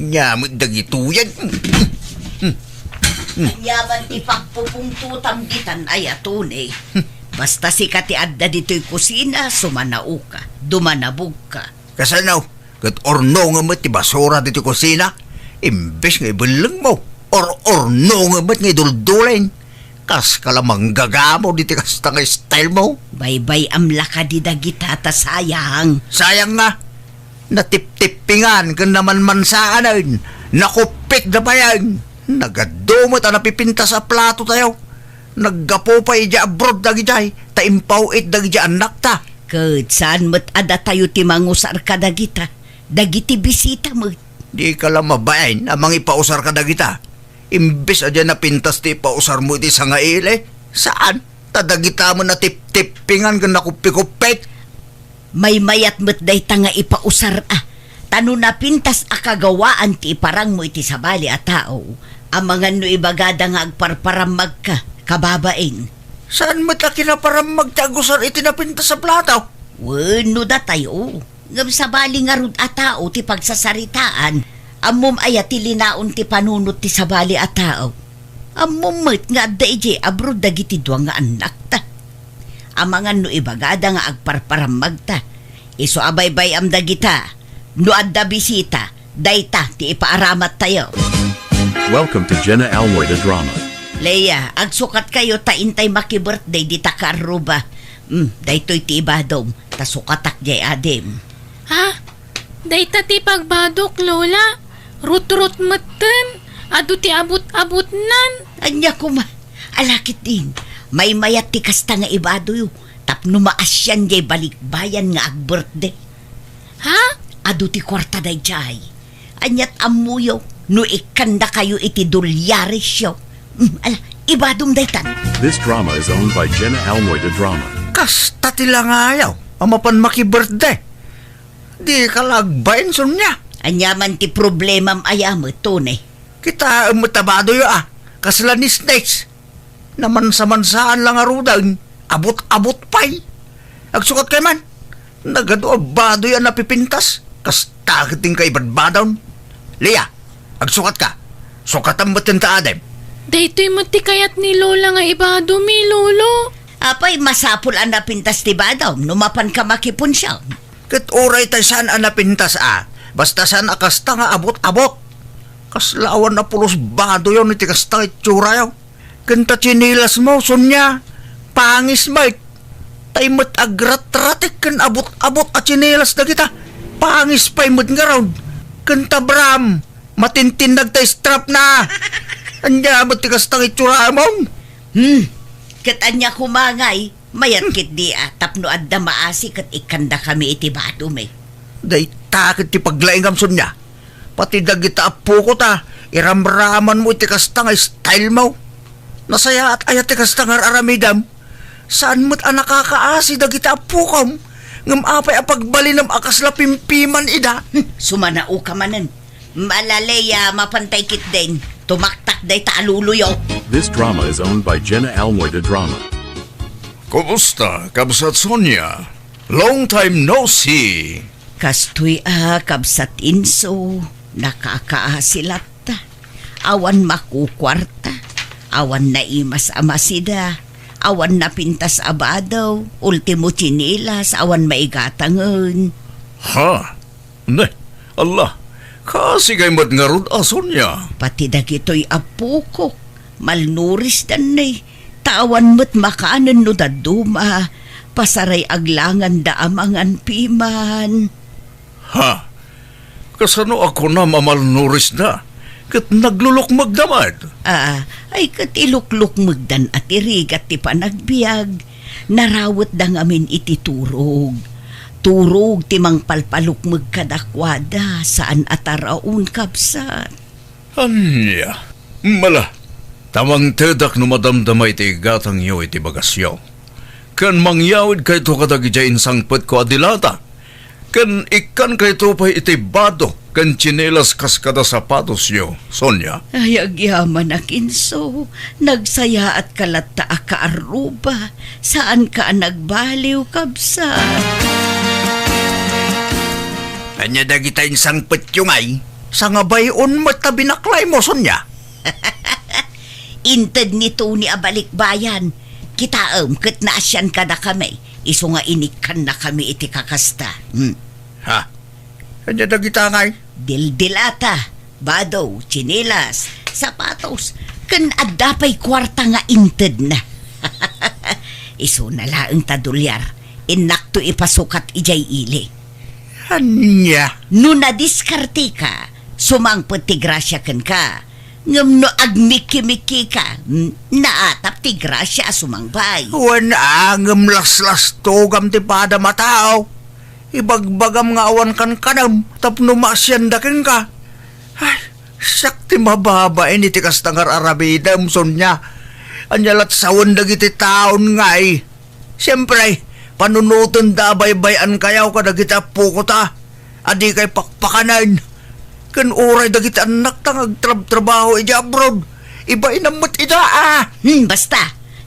Nyamot dagituyan. Anyaman ti pagpupungtutam gitan ay atunay. Basta si katiadda dito'y kusina, sumanao ka, dumanabog ka. Kasanaw, kat orno nga mat ti basura dito kusina, imbes nga ibalang mo, orno nga mat nga iduldulain. Kas kalamang gagamo dito kasta nga style mo. Baybay amla ka di dagita ta sayang. Sayang nga, natip-tipingan ka naman mansaan na yun, nakupit na pa yan. Nagadumot ang napipinta sa plato tayo. Naggapo pa ija abroad dagi jay, taimpaw it dagi jay anak ta. Kud saan mo't ada tayo ti mangusar ka dagita, dagiti bisita mo. Di ka lang mabayan amang ipausar ka dagita. Imbes adya na pintas ti ipausar mo iti sangaile. Saan? Tadagita mo na tip-tipingan ka nakupikupit. May mayat mo't day ta nga ipausar Tano na pintas akagawaan ti iparang mo iti sabali a tao. Amangan no ibagada nga agparparamag ka, kababain. Saan mo ta kinaparam magtagusar iti napintas sa plato? Wano da tayo. Ngam sabali nga rud a tao ti pagsasaritaan. Amom ayati linaon ti panunot ti sabali a tao. Amom met nga daiji abroad dagiti duwa nga anak ta. Amangan no ibagada nga agparparamag ta. Iso abaybay am dagita. No adda bisita, dayta ti ipaaramat tayo. Welcome to Jenna Almoy the Drama. Leia, agsukat kayo ta intay maki-birthday di ta karuba. Daytoy ti ibadom, ta sukatak jay adem. Ha? Dayta ti pagbadok, Lola. Rut-rut maten. Adu ti abot-abot nan. Anya kuma, alakit din. May mayat ti kasta nga ibado yo. Tapno maasyan jay balikbayan nga ag-birthday. Ha? Adu ti kwarta day jay. Anyat amuyo, no ikanda kayo iti dolyari siyo. Ala, ibadong daytan. This drama is owned by Jenna Almoy the Drama. Kasta tila nga ayaw, amapan maki-birthday. Di ka lagbayin son niya. Anyaman ti problemam ayam tunay. Kita matabado yo kasla ni snakes. Naman sa mansaan lang arudan, abot-abot pa'y. Agsukat kay man, nagado abado yan napipintas. Kasta kiting kay badbadaw. Leah, agsukat ka. Sukatan mo tinta adem. Daytoy mati kayat ni Lola nga ibado mi, Lolo. Apay masapul ang napintas ti badaw, numapan ka makipon siya. Kat oray tayo saan ang napintas basta saan akasta nga abot-abot. Kaslawan na pulos bado yun iti kasta itsura yaw. Kanta chinilas mo, sunya. Pangis Mike. Tay mat agrat-ratik kan abot-abot at chinilas na kita. Pangis pa'y mat nga raw. Kanta Bram, matintindag tayo strap na. Anya ba't ti kasta itsura mo? Katanya kumangay, mayat kit di tapno adda maasi kat ikanda kami iti bado me. Day takit ti paglaingam sunya. Pati dagita apo ko ta, iramraman mo iti kasta nga style mo. Nasaya at ayat ti kasta nga aramidam. Saan mo't nakakaasi dagita apo kom? Ngam apay apagbalinam akas la pimpiman ida. Sumanao ka manan. Malaleya mapantay kit din. Tumaktak day taaluluyo. This drama is owned by Jenna Almoy the Drama. Kumusta, Kabsat Sonia? Long time no see. Kastoy kabsat inso. Nakakaasilat ta. Awan makukwarta. Awan na imas amasida. Awan na pintas abadaw. Ultimo chinilas. Awan maigatangan. Ha? Ne, Allah. Kasi kay mat nga rod Sonia. Pati dagito'y apukok. Malnuris dan nay. Tawan mo't makaanan no daduma. Pasaray aglangan da amangan piman. Ha? Kasano ako na mamalnuris na? Kat naglulok magdamad. Ay katilukluk magdan at irigat ti panagbiag. Narawat da ngamin iti turog. Turog ti mang palpaluk magkadakwada saan ataraon kabsat. Anya? Mala. Tamang tedak no madamdamay ti gatang iyo iti bagasyaw. Kan mangyawid kay to kadagi dyan sangpet ko adilata. Kan ikan kay to pa iti bado. Kan chinelas kaskada sapatos yo, Sonia. Ay, agyaman na kinso. Nagsaya at kalata akaaruba. Saan ka nagbaliw kabsat? Anya dagi tayong sangpet yung ay. Sa nga bayon mo't tabinaklay mo, Sonya. Inted nito ni abalikbayan. Kita ket naasyan ka na kami. Iso nga inikan na kami iti kakasta. Ha? Kanya na kita ngay. Dildilata, badaw, chinilas, sapatos, kan adapay kwarta nga inted na. Iso na laang tadulyar, inakto ipasukat ijay ili. Anya? No nadiskarte ka, sumangpot ti grasya kan ka. Ngam no agmiki-miki ka, naatap ti grasya sumangbay. Wan angam laslas togam ti pada matao. Ibagbagam nga awan kan kanam, tapno masyan dakin ka. Ay, sakti mababain iti kastangar arabidam, Sonya. Anyalat sawan dagiti taon nga eh. Siyempre, panunutan da baybayan kayaw ka dagiti apo ko ta. Adi kay pakpakanan. Kan oray dagiti anak ta ngagtrabaho iti abroad. Iba inamot ida Basta,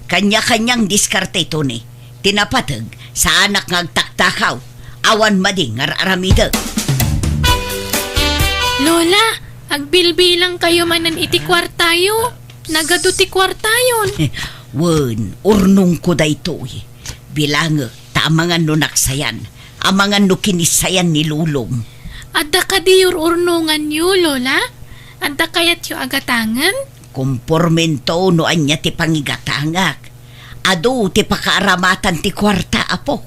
kanya-kanyang diskarte ito ni. Tinapatag sa anak ngagtaktakaw. Awan mading aramida. Lola, agbilbilang kayo manan iti kwartayo. Nagado ti kwartayon. Wen, urnong ko da ito eh. Bilang ta amangan no naksayan. Amangan no kinisayan ni lulong. Adda ka di urnungan yu, Lola? Adda kayat yu agatangan? Kompormento no anya ti pangigatangak. Ado ti pakaaramatan ti kwarta apok.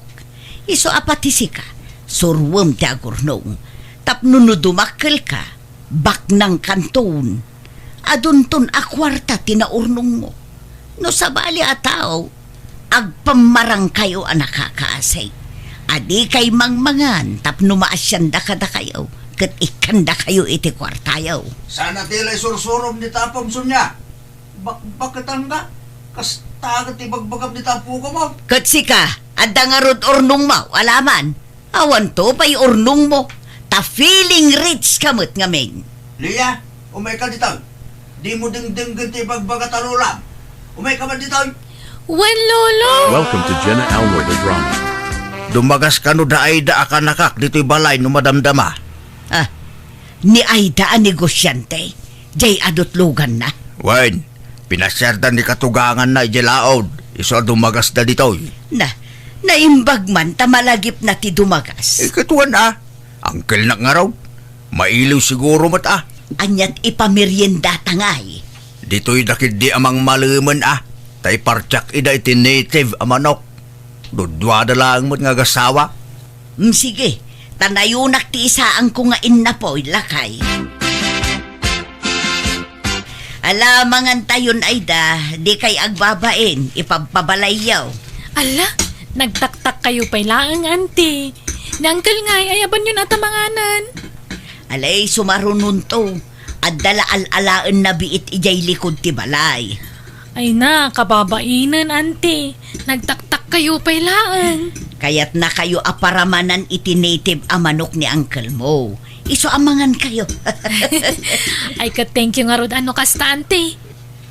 Iso apatisi ka, surwem ti agurnong. Tapno no dumakkel ka, bak ng kanton. Adunton a kwarta tinaurnong mo. No sabali a tao, agpamarang kayo ang nakakaasay. Adi kay mangmangan, tapno maasyanda ka da kayo, kat ikanda kayo iti kwartayaw. Sana tila'y sursurom ni tapam, Sonya. Bakit ang ka? Kastagat ibagbagam ni tapo ko mo. Kat sika, adda nga rod urnong mo, alaman. Awan to pa'y urnong mo. Ta feeling rich kamot nga men. Lia, umay ka dito. Di mo ding-ding ganti bagbaga tarulam. Umay ka man dito. Wen, Lolo! Welcome to Jenna Almoy the Drama. Dumagas ka no da ay da ka nakak dito'y balay no madamdama. Ah, ni Aida ang negosyante. Jay adot lugan na. Wen, pinasyardan ni katugangan na ijelaod. Iso dumagas da dito'y. Naimbag man tamalagip na ti dumagas. Ikatuan Angkel na nga raw. Mailiw siguro mat Anyat ipamerienda tangay. Dito'y dakid di amang maluman Tay partyak ida iti native amanok. Dudwada lang mo't nga gasawa. Sige, tanayunak ti isaan ko nga innapoy lakay. Alamangan tayon Aida, di kay agbabain, ipagpabalayaw. Ala, nagtaktak kayo pa'y laang, auntie. Nangkel ngay, ayaban yun atamanganan. Alay, sumarunun to. At dala al-alaan na biit ijay likod ti balay. Ay na, kababainan, auntie. Nagtaktak kayo pa'y laang. Kaya't na kayo aparamanan iti native amanok ni uncle mo. Iso amangan kayo. Ay ka-thank you nga rod ano kasta, auntie.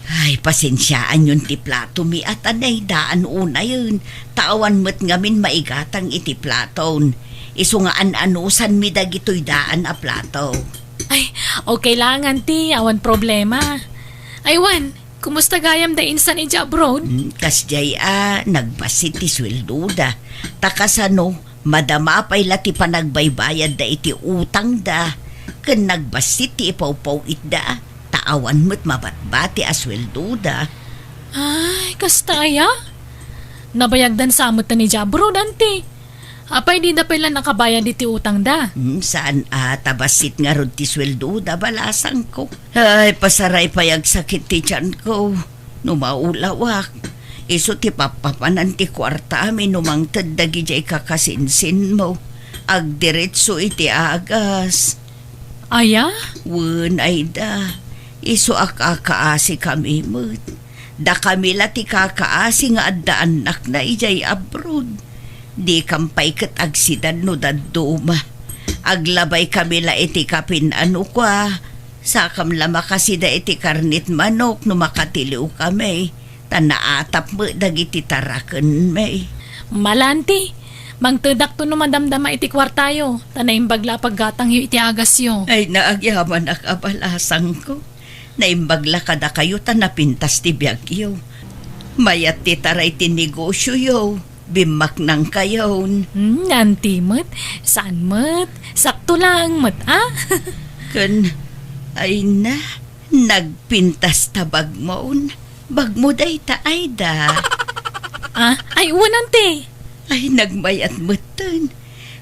Ay, pasensyaan yun ti plato mi at anay daan una yun. Tawan mo't ngamin maigatang iti platon. Iso nga an-anusan mi dagitoy daan a plato. Ay, okay lang, auntie. Awan problema. Ay, Wan, kumusta gayam da insan ija abroad? Kasjay nagbasit ti sweldo da. Takasano, madama pa'y lati pa nagbaybayad da iti utang da. Kan nagbasit ti ipaw-paw itda. Taawan mo't mabatbati a sweldo da. Ay, kastaya? Nabayagdan sa amot na ni abroad, auntie. Apay di da pala nakabayad iti utang da. Saan tabasit nga rod ti sweldo da balasang ko. Ay, pasaray payag sakit ti tiyan ko. Numaulawak. Iso ti papapanan ti kwarta mi numangtad dagi jay kakasinsin mo. Agdiretso iti agas. Aya? Wen Aida. Iso akakaasi kami mo't. Da kami lati kakaasi nga adda anak na ijay abroad. Di kampay kat agsidan no daduma. Aglabay kami la iti kapin ano kwa. Sakam lama kasi da iti karnit manok no makatiliw kami. Tanaatap mo dagiti taraken may. Malanti. Mangtedak to no madamdama iti kwartayo. Tanayin bagla paggatang yu iti agas yo. Ay naagyaman ak abalasang ko. Naimbagla kada kayo tanapintas ti biyagyo. Mayat ti taray ti negosyo yo. Bimak nang kayon. Nanti mat. Saan mat? Sakto lang mat, ah? Kan, ay na, nagpintas ta bagmoon. Bagmo day ta ay da. Ah, ay unante. Ay nagmayat mutan.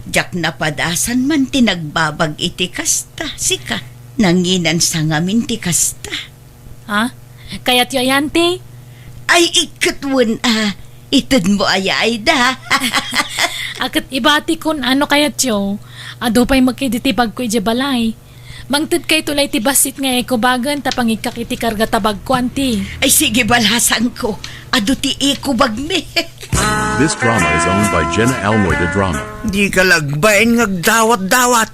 Jak napadasan man ti nagbabag iti kasta. Sika, nanginan sa ngamin ti kasta. Ha? Kaya't yu ayante? Ay ikatwan itad mo ay da. Akat ibati kun ano kayat yo. Ado pa'y magkiditibag ko iti balay. Mangtid kay tulay ti basit nga ekubagan tapang ikak iti karga tabag ko anti. Ay sige balasan ko. Ado ti ikubag me. This drama is owned by Jenna Almoy the Drama. Di ka lagbain ngagdawat-dawat.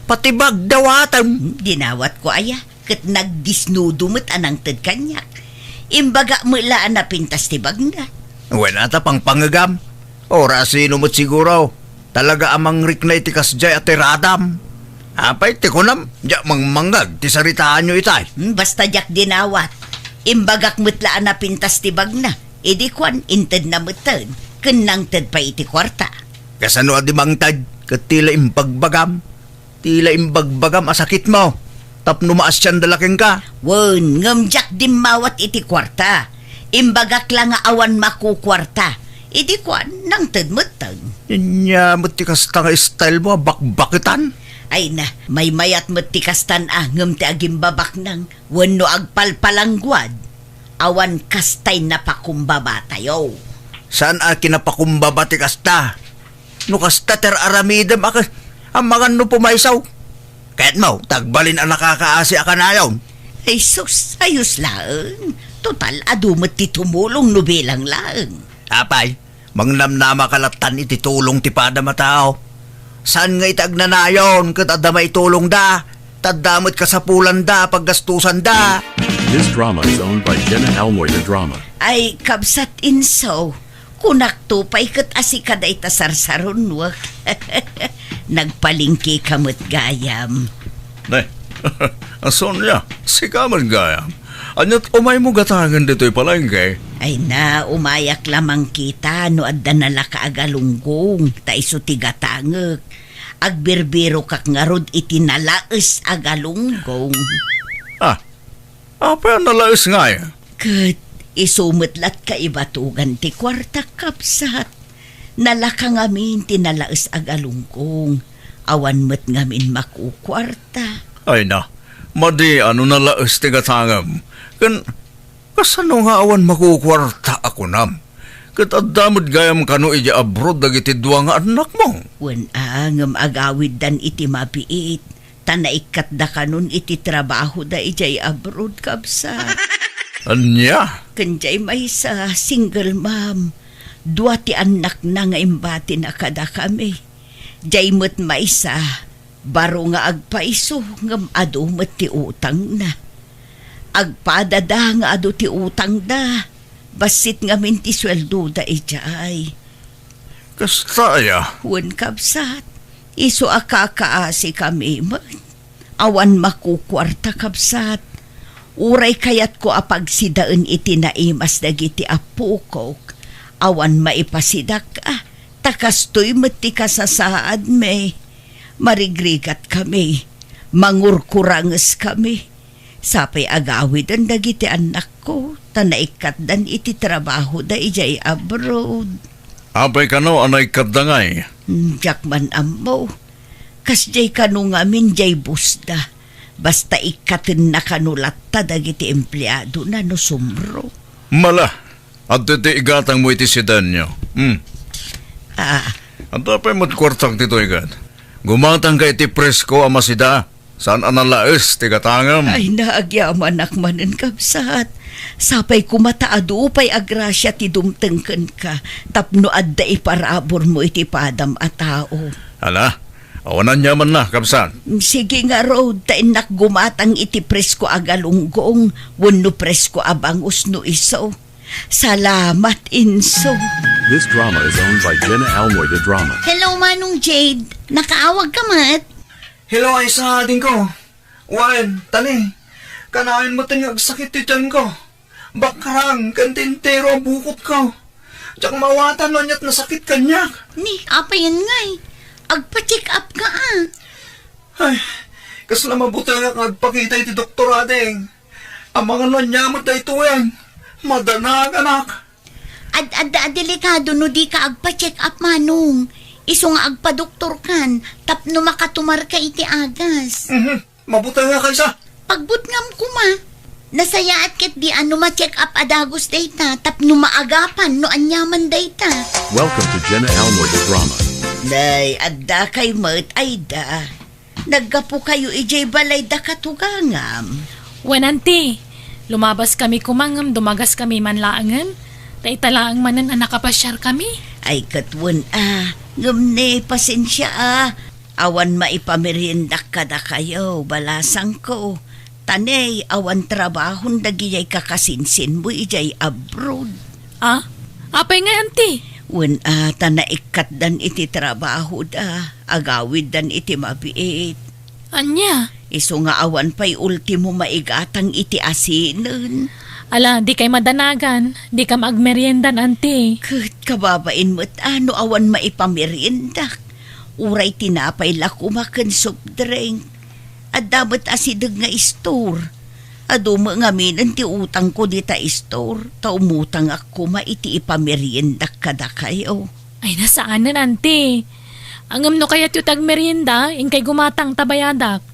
Pati bagdawatan. Dinawat ko aya. Kat nagdisnudumot anang tad kanyak. Imbaga mula na pintas ti bagna. Wala ta pang pangagam. Ora sino mo't siguro. Talaga amang rikna iti kasjay at tiradam. Apay ti kunam. Diya mangmangag ti saritaan nyo itay. Basta jak dinawat. Imbagak mutlaan na pintas ti bagna. Idi kwan inted na mutad. Kenang tad pa iti kwarta. Kasano adi bangtad. Kat tila imbagbagam. Tila imbagbagam asakit mo. Tapno maas siyan dalaking ka. Wen, ngamjak dimawat iti kwarta. Imbagak lang nga awan makukwarta. Idi kwan nang tad mutad. Nya mo't ti kasta nga style mo bakbakitan. Ay na, may mayat matikastan ngam ti agimbabak nang wano agpalpalangguad. Awan kastay na pakumbaba tayo. Saan kinapakumbaba ti kasta? No kasta ter aramidem ang mga no pumaysaw. Kahit mo, tagbalin ang nakakaasi akanayon. Ay sus, ayos lang. Total, adumot ti tumulong no bilang lang. Apay, mangnamnama kalatan iti tulong ti pada matao. Saan nga itagnanayon kat adama itulong da? Tadamot kasapulan da, paggastusan da. This drama is owned by Jenna Almoy the Drama. Ay, kabsat inso. Kunak tupay kat asikada itasarsaron wak. Nagpalingki kamot gayam. Nay, ason niya, si kaman gayam. Anyat umay mo gatangan dito'y palengke. Ay na, umayak lamang kita no adda nala ka agalunggong. Ta iso ti gatangek. Agbirbiro kak ngarod iti nalaes agalunggong. Apa ang nalais nga yan? Kat isumutlat ka ibatugan ti kwarta kapsat. Nalaka ngamin ti nalaes agalunggong. Awan met ngamin makukwarta. Ay na, madi ano nalais ti gatangam. Kasano nga awan makukwarta ako nam? Kat adamod gayam kano iti abroad dagiti duwa nga anak mo. Wan ngam agawid dan iti mapiit. Tanaikat da kanon iti trabaho da ijay abroad kapsat. Anya? Kanjay may sa single mom. Dua ti anak na nga imbati na kada kami. Jay mo't may sa baro nga agpaiso ngam ado mo't ti utang na. Agpadada nga ado ti utang da. Basit nga min ti sweldo da ijay. Kastaya. Wan kapsat. Iso akakaasi kami man. Awan makukwarta kapsat. Uray kayat ko apagsidaan iti naimas dagiti apo ko. Awan maipasidak takastoy mati kasasaad me. Marigrigat kami. Mangurkuranges kami. Sapay agawid ang dagiti anak ko. Tanaikat dan iti trabaho da ijay abroad. Apay kano anay kadangay. Jakman ammo. Kas jay kano ngamin jay busda. Basta ikatin na kanulat ta dagiti empleyado na no sumro. Mala, at iti igatang mo iti sidan nyo. At apay mo't kwartang tito igat. Gumatang ka iti presko amasida. Saan analaes ti gatangam? Ay naagyaman akmanen kapsat. Sapay kumataado pay agrasya ti dumtengken ka. Tapno adda iparabor mo iti padam a tao. Ala, awanan niya man na, kapsan. Sige nga road, tainak gumatang iti presko agalunggong, wano presko abangus no iso. Salamat, Inso. This drama is owned by Jenna Almoida Drama. Hello, Manong Jade. Nakaawag ka, Mat? Hello, ay sa ating ko. Wan, tani. Kanain mo tanyag sakit ti tiyan ko. Bakarang, kantintero ang bukot ko. Tsak mawatan lo niya't nasakit kanyak. Ni, apa yan nga eh. Agpa-check up ka Ay, kasla mabuti nga kagpakita iti doktor adeng. Ang mga nanyamot na ito yan. Madanag, anak. Delikado no di ka agpa-check up, Manong. Iso nga agpa-doktor kan, tapno makatumar ka iti agas. Mabuti nga kaysa. Pagbutngam ko ma. Nasaya at kit di ano ma-check up adagos data, tapno maagapan no anyaman data. Welcome to Jenna Almoida Drama. Day, adda kay Mat, ay da. Naggapo kayo ijay balay da katugangam. Wen, auntie. Lumabas kami kumangam, dumagas kami manlaangan. Taitalaang manan ang nakapasyar kami. Ay katwan Ngumne, pasensya Awan maipamerindak ka da kayo, balasang ko. Tanay, awan trabahon dagiyay kakasinsin mo ijay abroad. Apay nga, auntie? Wen tanaikat dan iti trabaho da, agawid dan iti mabiit. Anya? Iso nga awan pa'y ultimo maigatang iti asinan. Ala, di kay madanagan. Di ka magmeriendan, auntie. Kat kababain mo't ano awan maipamerindak. Uray tinapay la kumakan soft drink. At dapat asidag nga store. Ado mo nga minan ti utang ko di ta store. Ta umutang ako maiti ipameriendak kada kayo. Ay, nasaanan, auntie? Angam no kaya tiyutag merienda, ingkay gumatang tabayadak.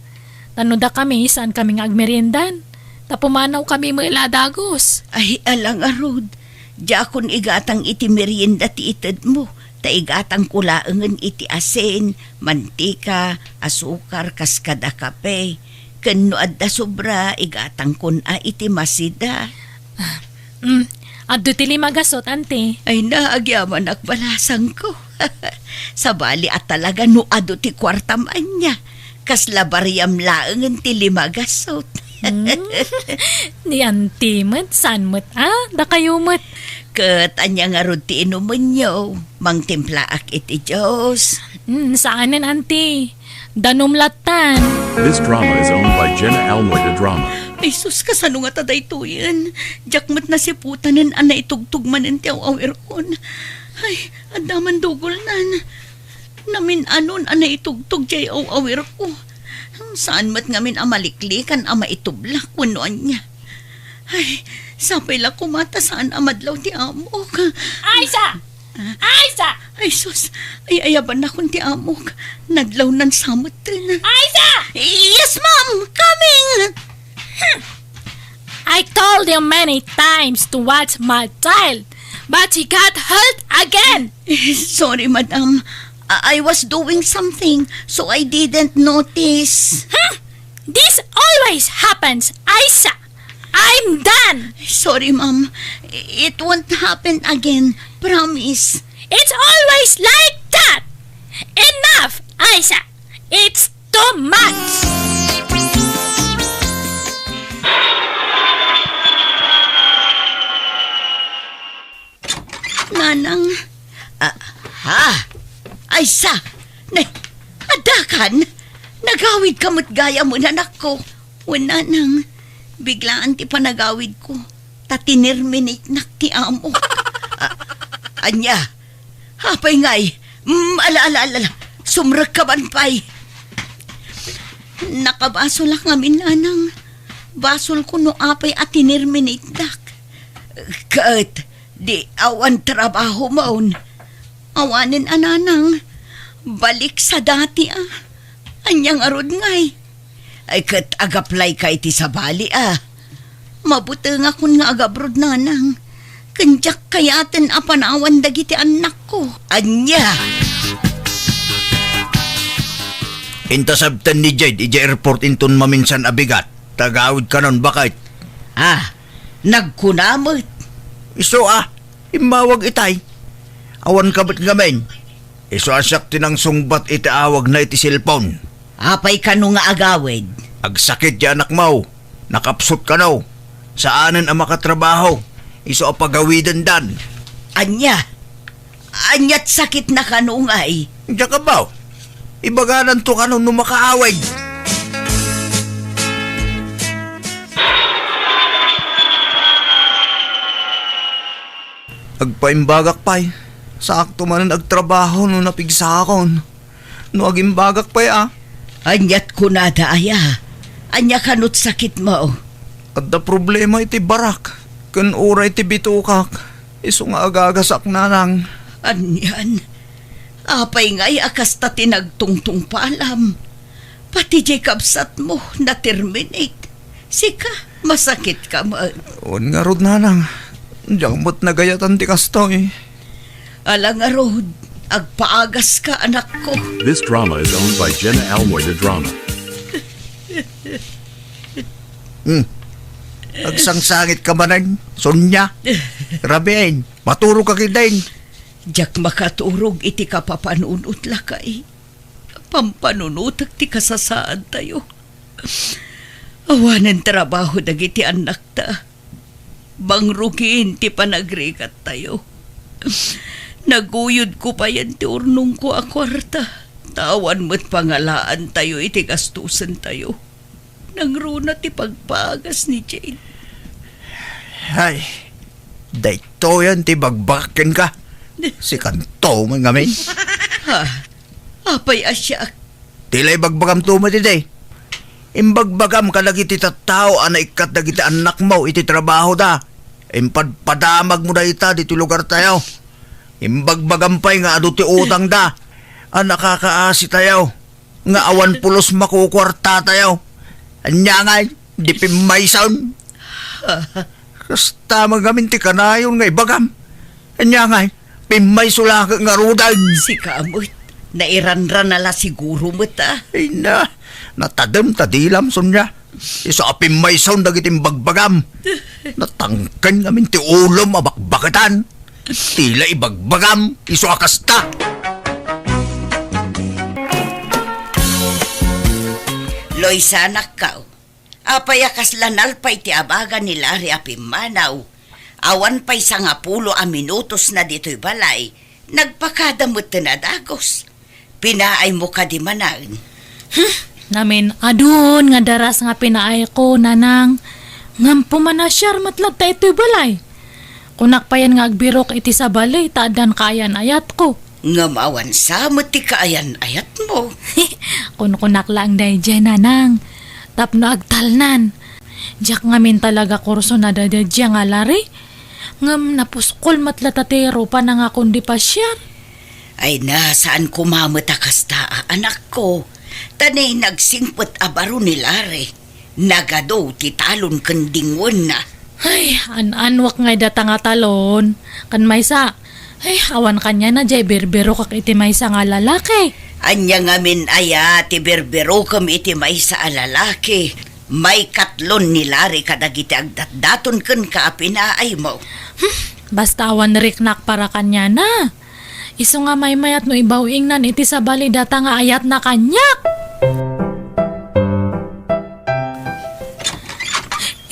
Tanoda kami, saan kami nga agmeriendan? Tapumanaw kami mga dagos. Ay alang arod. Diya akong igatang iti merienda ti itad mo. Ta igatang kulaangan iti asin, mantika, asukar, kaskada kape. Kano adda sobra, igatang kun iti masida. Addo tili magasot, auntie. Ay naagyaman akbalasang ko. Sa bali at talaga no ado ti kwartam anya. Kasla bariyam laangan ti limagasot. Ni auntie mat, saan mat? Da kayo mat. Kat anya nga rod ti inuman nyo. Mang timplaak iti Diyos. Saanan, auntie? Danumlatan. This drama is owned by Jenna Almoida Drama. Ay sus, kasano nga taday to yan? Jakmat na si putanan ana itugtugman ang tiyaw-awir kon. Ay, adaman dugol nan. Namin anon ana itugtug jay awir ko. Saan mat ngamin amaliklikan ama itublak kunoan niya. Ay, sapay la kumata saan amadlaw ti amok. Aisa! Aisa! Ay sus, ay ayaban na kun ti amok. Nadlaw nan samutin. Aisa! Yes ma'am, coming! I told him many times to watch my child, but he got hurt again. Sorry madam, I was doing something so I didn't notice. This always happens, Aisa. I'm done. Sorry ma'am, it won't happen again, promise. It's always like that. Enough, Aisa. It's too much. Nanang, Aisa, adakan, nagawid ka mo't gaya mo nanak ko. Wala nang, biglaan ti panagawid ko, tatinirminate nak ti amo. Anya, hapay ngay, ala, sumrag ka man pay. Nakabaso lang kami nanang, basol ko no apay at tinirminate nak. Kat, di awan trabaho maun. Awanin ananang, balik sa dati Anyang arod ngay. Ay kat agaplay ka iti sa bali Mabuti nga kun nga agabrod nanang. Kanjak kayaten apanawan dagiti anak ko. Anya! Intasabtan ni Jade, ija airport intun maminsan abigat. Tagawid ka nun, bakit? Nagkunamot. Iso imawag itay. Awan kabit ngamen. Iso asak tinang sungbat itaawag na iti cellphone. Apay ka nung nga agawid. Agsakit ya anak mo. Nakapsot ka no. Saanan ang makatrabaho. Iso a pagawidan dan. Anya't sakit na kanungay. Diyan ka ba? Ibaganan to ka nung makaaway. Agpaimbagak pa'y. Sakto man ang agtrabaho nung napigsa akon. No agimbagak pa'y Anyat ko na aya. Anya kanot sakit mo. At problema iti barak. Kan oray iti bitukak. Iso nga agagasak na lang. Anyan. Apay nga'y akas ta tinagtungtung paalam. Pati Jacobsat mo na-terminate. Sika, masakit ka man. On nga rod na lang. Diyan mo't nagayatan ti kasto Alang arod, agpaagas ka anak ko. This drama is owned by Jenna Almoida Drama. Agsangsangit ka manan, Sonya. Rabiin, maturo ka kidain. Diyak makaturog iti kapapanunot lakay. Pampanunot ti kasasaan tayo. Awanan trabaho dagiti anak ta. Bangrukin ti panagrikat tayo. Naguyod ko pa yan ti urnong ko a kwarta. Tawan mo't pangalaan tayo iti gastusan tayo. Nangruna ti pagpagas ni Jane. Ay, dayto yan ti bagbakin ka. Si kanto man ngamin. Ha? Apay asya. Tila'y bagbagam tuma ti day. Imbagbagam ka lagi ti tattao ana ikat dagiti anak mo iti trabaho da. Impadpadamag mo da ita diti lugar tayo. Imbagbagam pa'y nga ado ti utang da. Nakakaasi tayo. Nga awan pulos makukwarta tayo. Anya nga, di pimaysaon. Kasta magamin ti kanayon nga ibagam. Anya nga, pimay sulaka nga rudan. Si kamot. Nairanran nala siguro mo ta. Ay na, natadam tadilam Sonya. Iso apim may sound dagitim bagbagam. Natangkan namin ti ulo mabakbakatan. Tila ibagbagam, iso akasta. Loisa anak ka. Apayakas lanal pa'y ti abaga ni Larry apimanaw. Awan pa'y sa nga pulo a minutos na dito'y balay. Nagpakadamot na dagos. Pinaay mo ka di manang. Namin, adun nga daras nga pinaay ko, nanang. Ngampo man na siyar matlag ta ito'y balay. Kunak pa yan nga agbirok iti sa balay, taadan kayan ayat ko. Ngamawan sa mati kaayan ayat mo. Kunak lang day dyan, nanang. Tapno agtalnan. Diyak ngamin talaga kurso na dadadya nga lari. Ngam napuskol matlatatero pa na nga kundi pa siyar. Ay na, saan kumamatakas ta, anak ko? Tanay nagsingpot abaro ni Larry. Nagado ti talon kandingon na. Ay, anwak ngay data nga talon. Kan maysa, ay, awan kanya na jay berbero kak iti maysa nga lalaki. Anya ngamin aya, ti berbero kam iti maysa a lalaki. May katlon ni Larry kadagiti agdatdaton kan kaapinaay mo. Basta awan riknak para kanya na. Iso nga may mayat no ibawing nan iti sa bali data nga ayat na kanyak.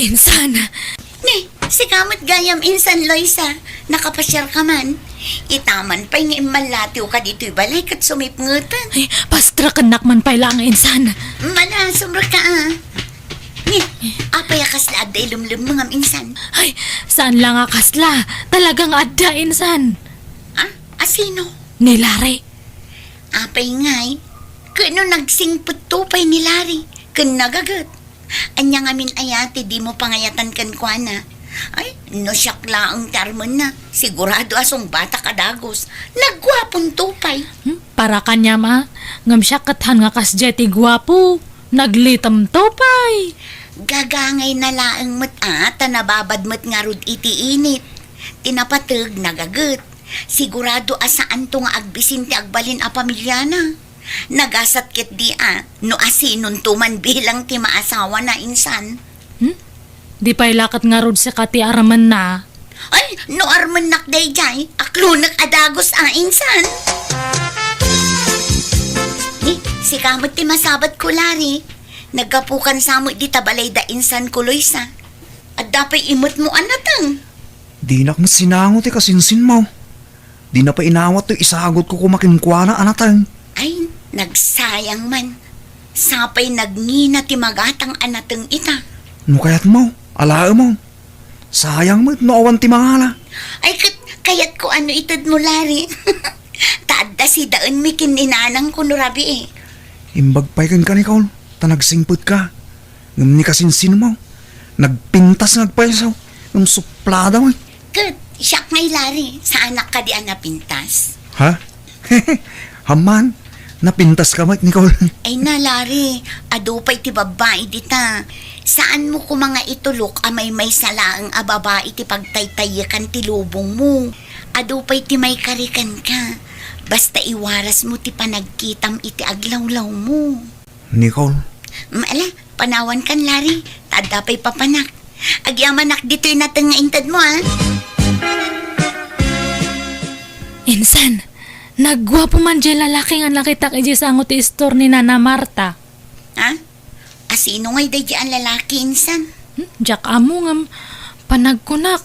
Insan, Ni, si kamot gayam insan Loisa. Nakapasyar ka man. Itaman pa'y nga imalatiw ka dito'y balay kat sumipngutan. ay, pastra kanak man pala ang insan. Mana, sumra ka Ni, apay kasla aday lumlum mga insan. Ay, saan lang akasla? Talagang adda insan. Asino? Ni Larry. Apay ngay. Kano nagsingput tupay ni Larry. Kan nagagat. Anya ngamin ayate di mo pangayatan kan kwa na. Ay, no siyak laang tarmon na. Sigurado asong bata kadagos. Nagwapong tupay. Para kanya ma, ngam siya kathan nga kasjay ti gwapo. Naglitam topay. Gagangay na laang mat nababad mat nga rod iti init. Tinapatag nagagat. Sigurado asaan to nga agbisin ti agbalin a pamilya na. Nagasat ket di no asinon tuman bilang ti maasawa na insan. Di pa'y lakat nga rod sa kati araman na. Ay, no arman nakday jay, aklo adagos insan. Si kamot ti masabat ko lari. Nagkapukan sa mo di tabalay da insan ko Loisa. At dapay imot mo anatang. Di na kang sinangot kasinsin mo. Di na pa inawat to isagot ko kumakinkwana anatang. Ay, nagsayang man. Sapay nagngina ti magatang anateng ita. No kayat mo, alaan mo. Sayang mo, no awan ti mangala. Ay, kayat ko ano itad mo, Lari. Tada si daan mi kininanang ko no rabi eh. Imbag pa'y kan kanikol, tanagsingput ka. Ngam ni kasinsin mo. Nagpintas nagpaisaw. Ngam suplada mo. Siyak ngay, Lari. Sa anak ka di napintas. Ha? Haman, napintas ka mat, Nicole. Ay na, Lari. Adupay ti babae dita. Saan mo ko mga itulok amay may salaang a babae ti pagtaytayakan ti lubong mo. Adupay ti may karikan ka. Basta iwaras mo ti panagkitam iti aglawlaw mo. Nicole, Ala, panawan kan, Lari. Tadapay papanak. Agyamanak dito'y natangaintad mo, ha? Insan, nagwapo man dyan lalaki nga nakita kay sangot ti store ni Nana Marta. Ha? Asino nga'y day ang lalaki, insan? Diyak amo nga panagkunak.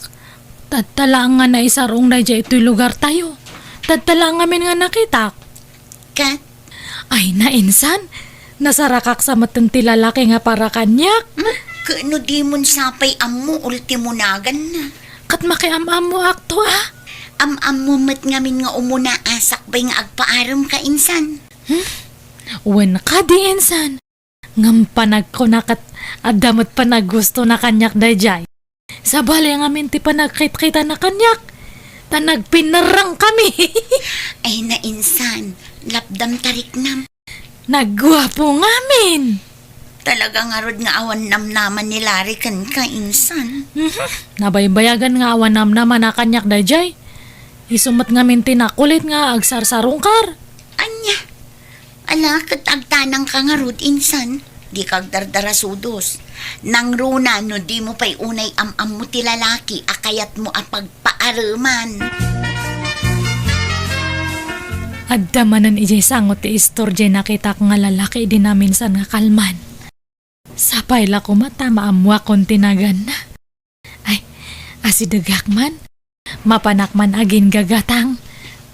Tadtala nga na isarong na dyan ito'y lugar tayo. Tadtala nga min nga nakita. Kat, Ay na insan, nasarakak sa matang ti lalaki nga para kanyak. kano di mon sapay ammo ultimo nagan na. Kat makiamam mo akto ah. Am mo met ngamin nga umuna asak bay nga agpaaram ka, insan. Wen ka di insan. Ngam panagkunak at adamot panaggusto na kanyak dayjay. Sa bali nga minti panagkit-kita na kanyak. Tanagpinarang kami. Ay na, insan. Lapdam tarik nam. Nagwapo ngamin. Talaga nga rod nga awan namnaman ni Larry kan ka, insan. Nabaybayagan nga awan naman na kanyak dayjay. Isumat ngamin tinakulit nga agsarsarungkar. Anya? Ala, katagtanang ka nga rod, insan. Di kag dardarasudos. Nang runa no di mo pa'y unay am mo ti lalaki, akayat mo apagpaaraman. Adda manan ijay sangot ti istorje nakita ko nga lalaki di namin san nga kalman. Sapay la ko mata maamwa kon tinagan na. Ay, asidagak man. Mapanak man agin gagatang.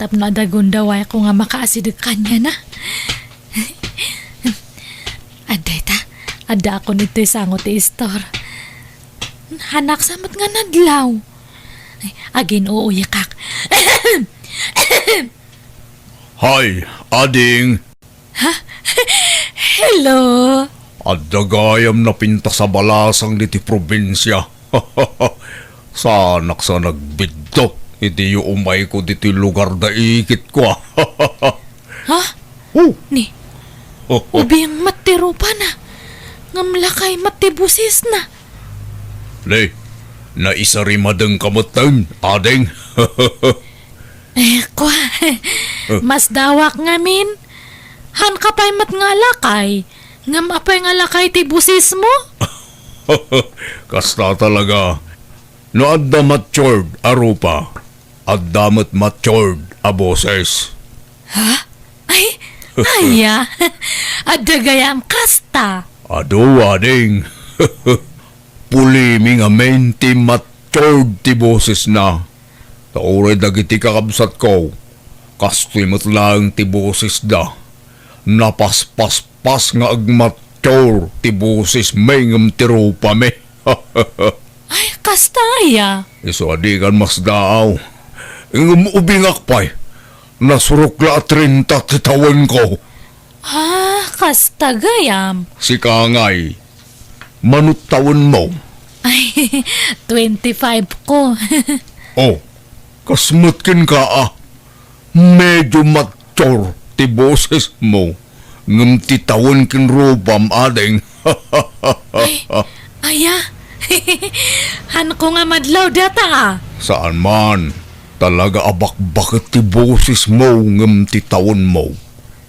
Tapno adagon daway ko nga makaasidag kanya na. Adda ako nito'y sangot ti istor. Hanak samat nga nadlaw. Ay, agin uuyakak. Hay, ading. Hello. Adagayam na pinta sa balasang diti probinsya. Sanak sa nagbidto. Iti yu umay ko diti lugar da ikit ko. Ha? Oh. Ni, ubiyang matiro pa na. Ngamlakay matibusis na. Le, na isa rimadeng kamatang, ading. Kwa, mas dawak ngamin. Han ka pa'y mat nga lakay. Ngam apay nga lakay ti busis mo? Kasta talaga. No adda matured arupa. Adda matured a boses. Ay, aya. Adagayam kasta. Ado, ading. Pulimi nga menti matured ti boses na. Tauray dagiti kakabsat ko. Kastoy matlang ti boses da. Napaspas-pas nga agmature ti boses may ngam ti rupa me. Ay, kasta aya. Iso adikan mas daaw. Ingam ubingak pa'y. Nasurukla at 30 ti tawan ko. Kasta gayam. Si Kangay. Manut taon mo. Ay, 25 ko. Oh, kasmatkin ka ah. Medyo mature ti boses mo. Ngam ti taon kin rubam ading. Aya. Han ko nga madlaw data ah. Saan man, talaga abak-bakit ti boses mo ngam ti taon mo.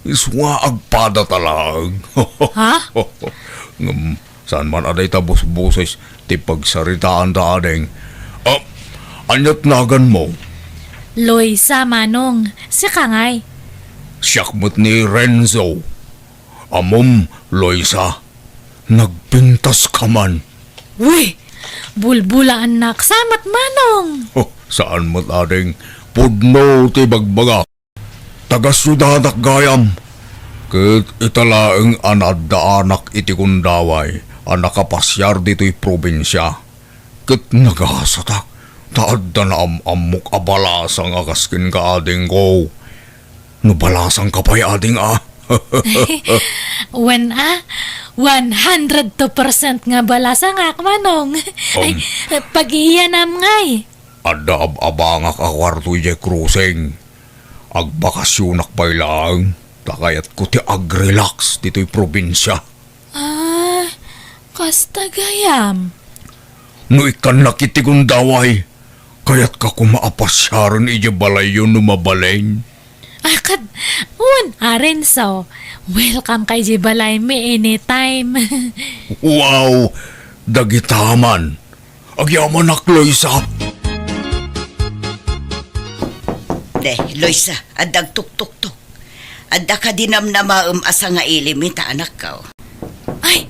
Iswa agpada talag. Ha? Ngam, saan man aday tabos boses ti pagsaritaan ta ading. Anyat nagan mo. Loisa Manong, si Kangay. Siyakmot ni Renzo. Amom, Loisa. Nagpintas ka man. Uy, Bulbula anak, samat manong. Oh, saan mo't ading pudno ti bagbaga. Taga-syudadak gayam. Ket italaeng anad da anak iti kundaway, anak kapasyar dito'y probinsya. Ket nagasatak, taad da na amok abalasang akaskin ka ading ko. No balasang kapay ading When 102% nga balasa nga manong. Ay, pag-iyanam ngay. Adda abangak akwarto ije cruising. Agbakasyonak pa'y lang. Takayat ko ti ag-relax dito'y probinsya. Ah, kasta gayam. No ikan nakitikong daway, kayat ka kumaapasyaran ije balay yun numabalain. Akad, Arenso. Welcome kay Jibalay me anytime. Wow! Dagitaman! Agyaman akloy sa... De, Loisa, adag tuk-tuk-tuk. Adda ka dinam na asa nga ilimita anak ka. Ay,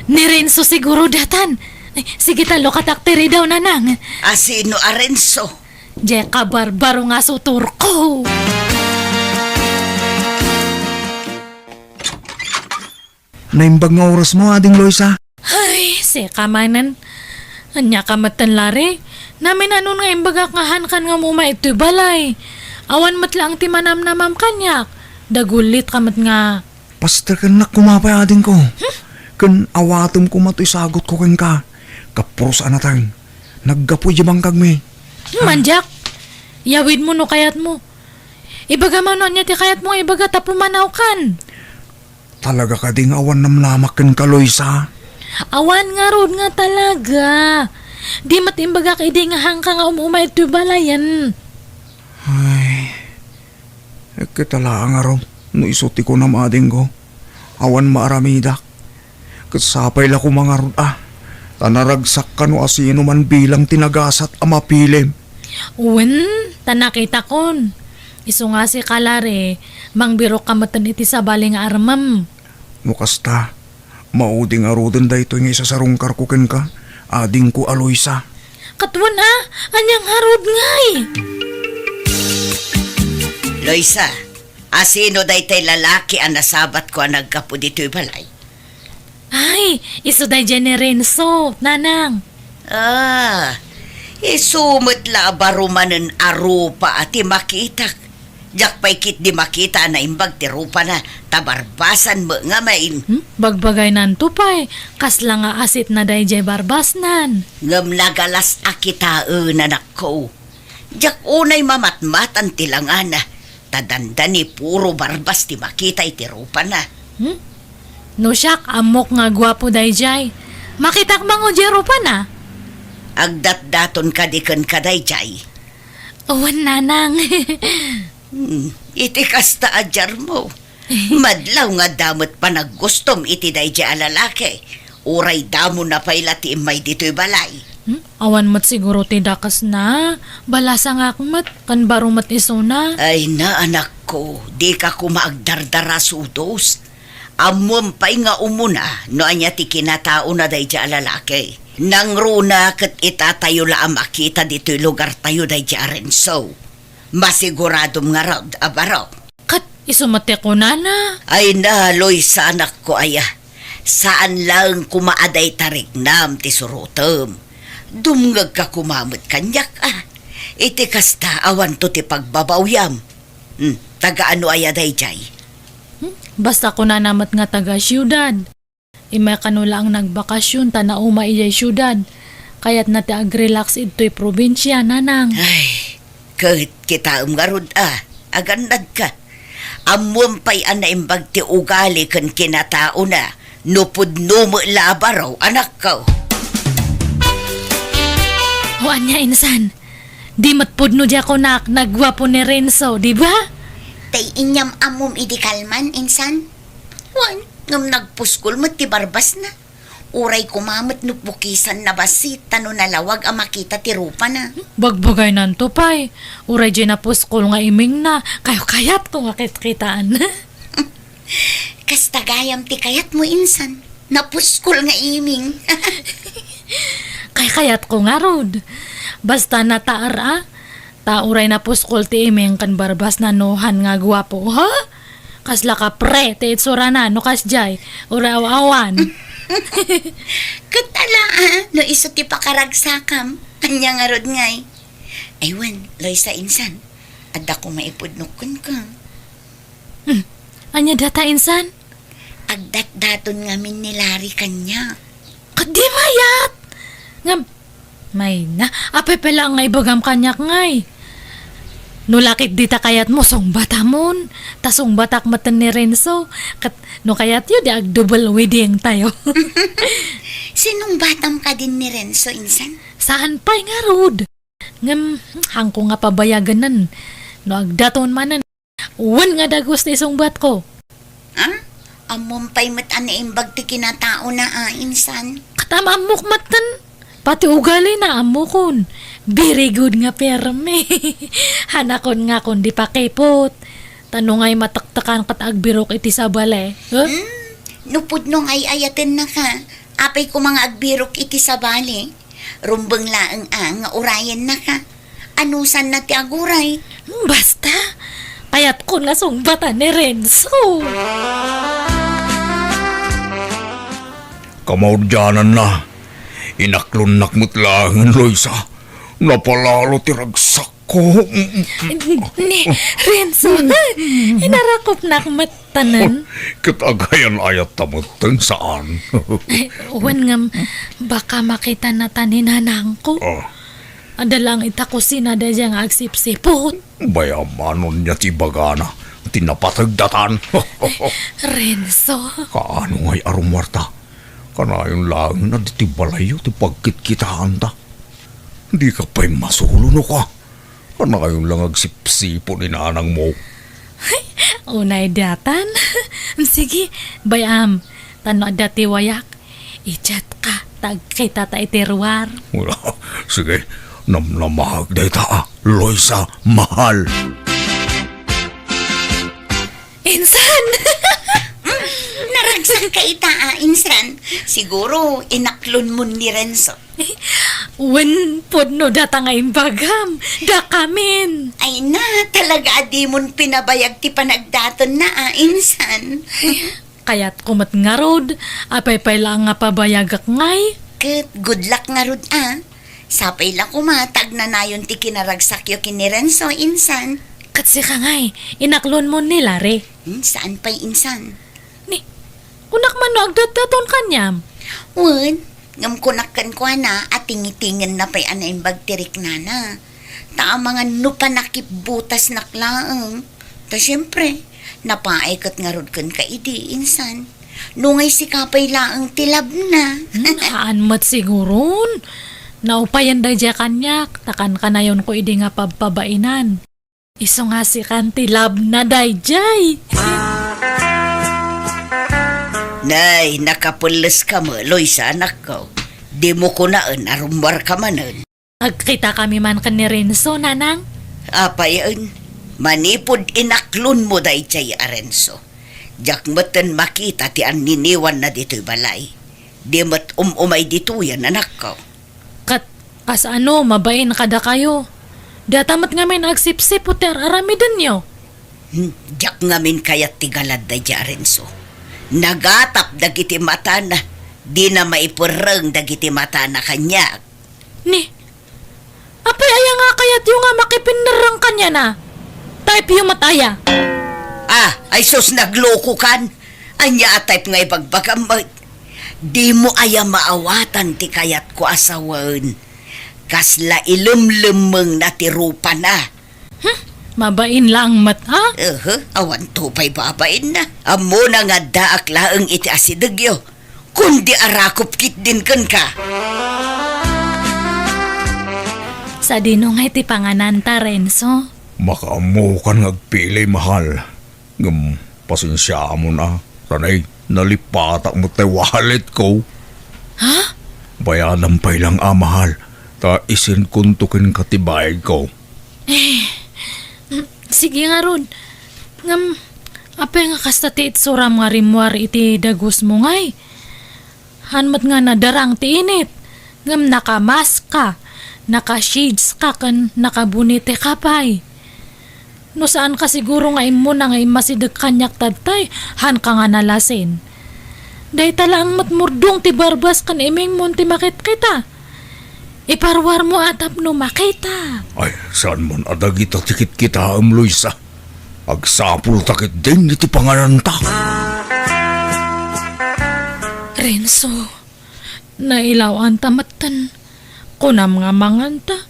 ni Renzo siguro datan. Ay, sige talo katakteri daw nanang. Asino Arenso? Jeka barbaro nga sutur ko. Naimbag nga oras mo, ading Loisa. Ay, si kamanan. Anya kamatan lari. Namin anon nga imbagak nga hankan nga muma ito'y balay. Awan matla ang timanam-namam kanyak. Dagulit kamat nga. Pastor kan nak kumapay ading ko. Kan awatom ko mato'y sagot ko ken ka. Kapros anatang. Naggapoy jibang kagmi. Manjak, yawid mo no kayat mo. Ibaga man niya ti kayat mo ibaga tapumanaw kan. Talaga ka ding awan namlamak ken ka, Loisa. Awan nga rod nga talaga. Di matimbaga kay di nga hangka nga umumay ito'y balayan. Ay, kitala nga ro. No isuti ko na mading ko. Awan maaramidak. Kasapay la ko mga ro Tanaragsak ka no asino man bilang tinagasat amapilim. Uwen, tanakita kon. Iso nga si Kalare, mangbiro kamatan iti sa baling armam. No kasta, mauding arudan da ito yung isa sa rungkar ko ken ka. Ading ko Aloysa. Katwan anyang harod ngay. Loisa, asino daytay lalaki ang nasabat ko ang nagkapo dito'y balay? Ay, iso day dyan ni Renzo, nanang. Isumot la barumanen arupa ati makitak. Jak pa'y kit di makita na imbag ti rupa na tabarbasan mo nga main. Bagbagay nan tupay, kasla nga asit na day jay barbasnan. Ngam nagalas akitaan anak ko. Jak unay mamatmatan tilangan na. Tadanda ni puro barbas ti makita iti rupa na. No siyak, amok nga gwapo day jay. Makitak mango jero pa na. Agdat-daton kadikan kaday jay. Uwan nanang. Iti kasta ajar mo. Madlaw nga damot pa naggustom iti day jay alalaki. Uray damo na pailati imay dito'y balay. Awan mat siguro tidakas na. Balasa nga akmat, kan baro mat iso na. Ay na anak ko, di ka kumaagdardara sudos. Amom pa'y nga umuna, no anya ti kinatao na day dya lalaki. Nang runa kat itatayo la ang makita dito'y lugar tayo day dya Renzo. Masiguradom nga raw, abaraw. Kat, isumate ko na. Ay na, Loisa anak ko aya. Saan lang kumaaday tarignam ti surutom. Dumngag ka kumamot kanyak Iti kasta awan to ti pagbabawyam. Taga ano aya day jay? Basta ko na namat nga taga syudad. Imay kanula ang nagbakasyon, tanauma iyay syudad. Kaya't na ti ag-relax ito'y probinsya, nanang. Ay, kahit kita umgarod agandad ka. Amom pa'y anaimbag ti ugali kan kinatao na. Nupud mo labaraw, anak ko. Huwag niya, insan. Di matpudno di ako nagwapo ni Renzo, di ba? Tay inyam amom idikalman, insan. Wan, ngam nagpuskol mo ti barbas na. Uray kumamot no bukisan na basit, tano nalawag ang makita ti rupa na. Bagbagay nanto pay. Uray di na puskol nga iming na. Kayo kayat kung makit-kitaan. Kastagayam ti kayat mo, insan. Napuskol nga iming. Kaya Kayat ko nga rod. Basta nataar tauray na puskol ti imeng kan barbas na nohan nga guwapo, ha? Kasla ka pre, ti itsura na, no kasjay, uraw-awan. Katala no iso ti pakaragsakam. Anya nga rod ngay. Aywan, Loisa insan. Adda ko maipudnukon ka. Anya data insan? Agdat-daton nga min nilari kanya. Kadi mayat! Ngam, may na, apay pala nga ibagam kanyak ngay. Nulakit dita kayat mo, song batamon. Tasong batak matan ni Renzo. No kayat yun, di ag double wedding tayo. Sinong batam ka din ni Renzo insan? Saan pa'y nga rod? Ngam, hangko nga pabayagan nan. No agdaton manan. Uwan nga dagos ni isong bat ko. Ha? Amom pa'y matan na imbag ti kinatao na insan. Katama amok matan. Pati ugali na amokon. Very good nga perme. Hanakon nga kon di pa kepot. Tanong ay mataktakan kat agbirok iti sabale. Huh? Nupudnong ay ayaten na ka. Apay ko mga agbirok iti sabali. Rumbang laang nga urayan na ka. Anusan na ti aguray? Basta. Kayat ko lasong bata ni Renzo. Kamaudyanan na. Inaklon nakmutlangan, Loisa. Napalalo ti ragsak ko. Ni Renzo. Inarakop nakmatanan. Katagayan ayat tamutan saan? Uwan ngam, baka makita na taninanang ko. Adalang itako sinada diyang agsipsipot. Bayamanon niya ti bagana. Tinapatagdatan. Renzo. Kaano ngay arumwarta? Kanayon lang na di balayo ti pagkitkitaan ta. Di ka pa'y masulo ka. Kanayon lang agsipsipo ni nanang mo. Unay datan. Sige, bayam. Tano dati wayak. Ichat ka. Tag kay tata itiruar. Wala. Sige, namnamahag day ta. Loisa, mahal. Insan! Naragsak ka ita insan. Siguro inaklon mo ni Renzo. Wen podno data nga imbagam. Da kamin. Ay na, talaga adi mon pinabayag ti panagdaton na insan. Kayat kumat nga rod. Apay-pay lang nga pabayagak ngay. Ket good luck nga rod Sapay lang kumatag na nayon ti kinaragsak yo kini Renzo insan. Katsi ka ngay. Inaklon mo nila re. Saan pa'y insan? Ni, kunak man no agdat-daton kanyam. Wen, ngam kunakan ko na at tingitingan na pa'y anayin bagtirik na na. Ta mga nupanakip butas naklaang. Ta siyempre, napaikot nga rod kan kaidi insan. Nungay si kapay laang tilab na. Haan mat siguron. Naupayan da dya kanyak. Takan ka na yun ko idi nga pabpabainan. Iso nga si kantilab na dayjay. Nay, nakapulis ka mo, Loisa, anak ko. Di mo ko naan, arumbar ka manon. Agkita kami man kan ni Renzo, nanang. Apayan, manipod inaklon mo day chay Arenzo. Jak matan makita ti an niniwan na dito'y balay. Di mat umay dito yan, anak ko. Kas ano, mabain kada kayo. Datamat nga may nagsipsip o aramidan nyo. Jak ngamin kayat tigalad day chay Arenzo. Nagatap dagiti mata na, di na maipurang dagiti mata na kanya. Ni, apay aya nga kayat yung nga makipinarang kanya na. Type yung mataya. Ay sus nagloko kan. Anya type nga ipagbagamot. Di mo aya maawatan ti kayat ko asawan. Kasla ilumlumeng na ti rupa na. Mabain lang mat, ha? Awan to pa'y babain na. Amo na nga daak laeng iti asidagyo. Kundi arakop kit din kan ka. Sa dinong ti pangananta, Renzo. Makaamo ka ngagpilay, mahal. Pasensya mo na. Tanay, nalipatak mo tayo wallet ko. Ha? Bayadan pa'y lang, mahal. Ta isin kuntukin katibayad ko. Sige nga ron. Ngam, apay nga kasta ti itsuram nga rimwar iti dagus mo ngay. Hanmat nga nadarang ti init. Ngam nakamask ka, naka-shades ka, kan nakabunite ka pa'y. No saan ka siguro nga imo na nga imasidag kanyak tatay, han ka nga nalasin. Day tala ang matmurdong ti barbas kan iming mon ti makit kita. Iparwar mo atap no makita. Ay, saan mon adagita tikit kita Luisa? Agsapul takit din iti pangananta. Renzo, nailawan tamatan. Kunam nga manganta,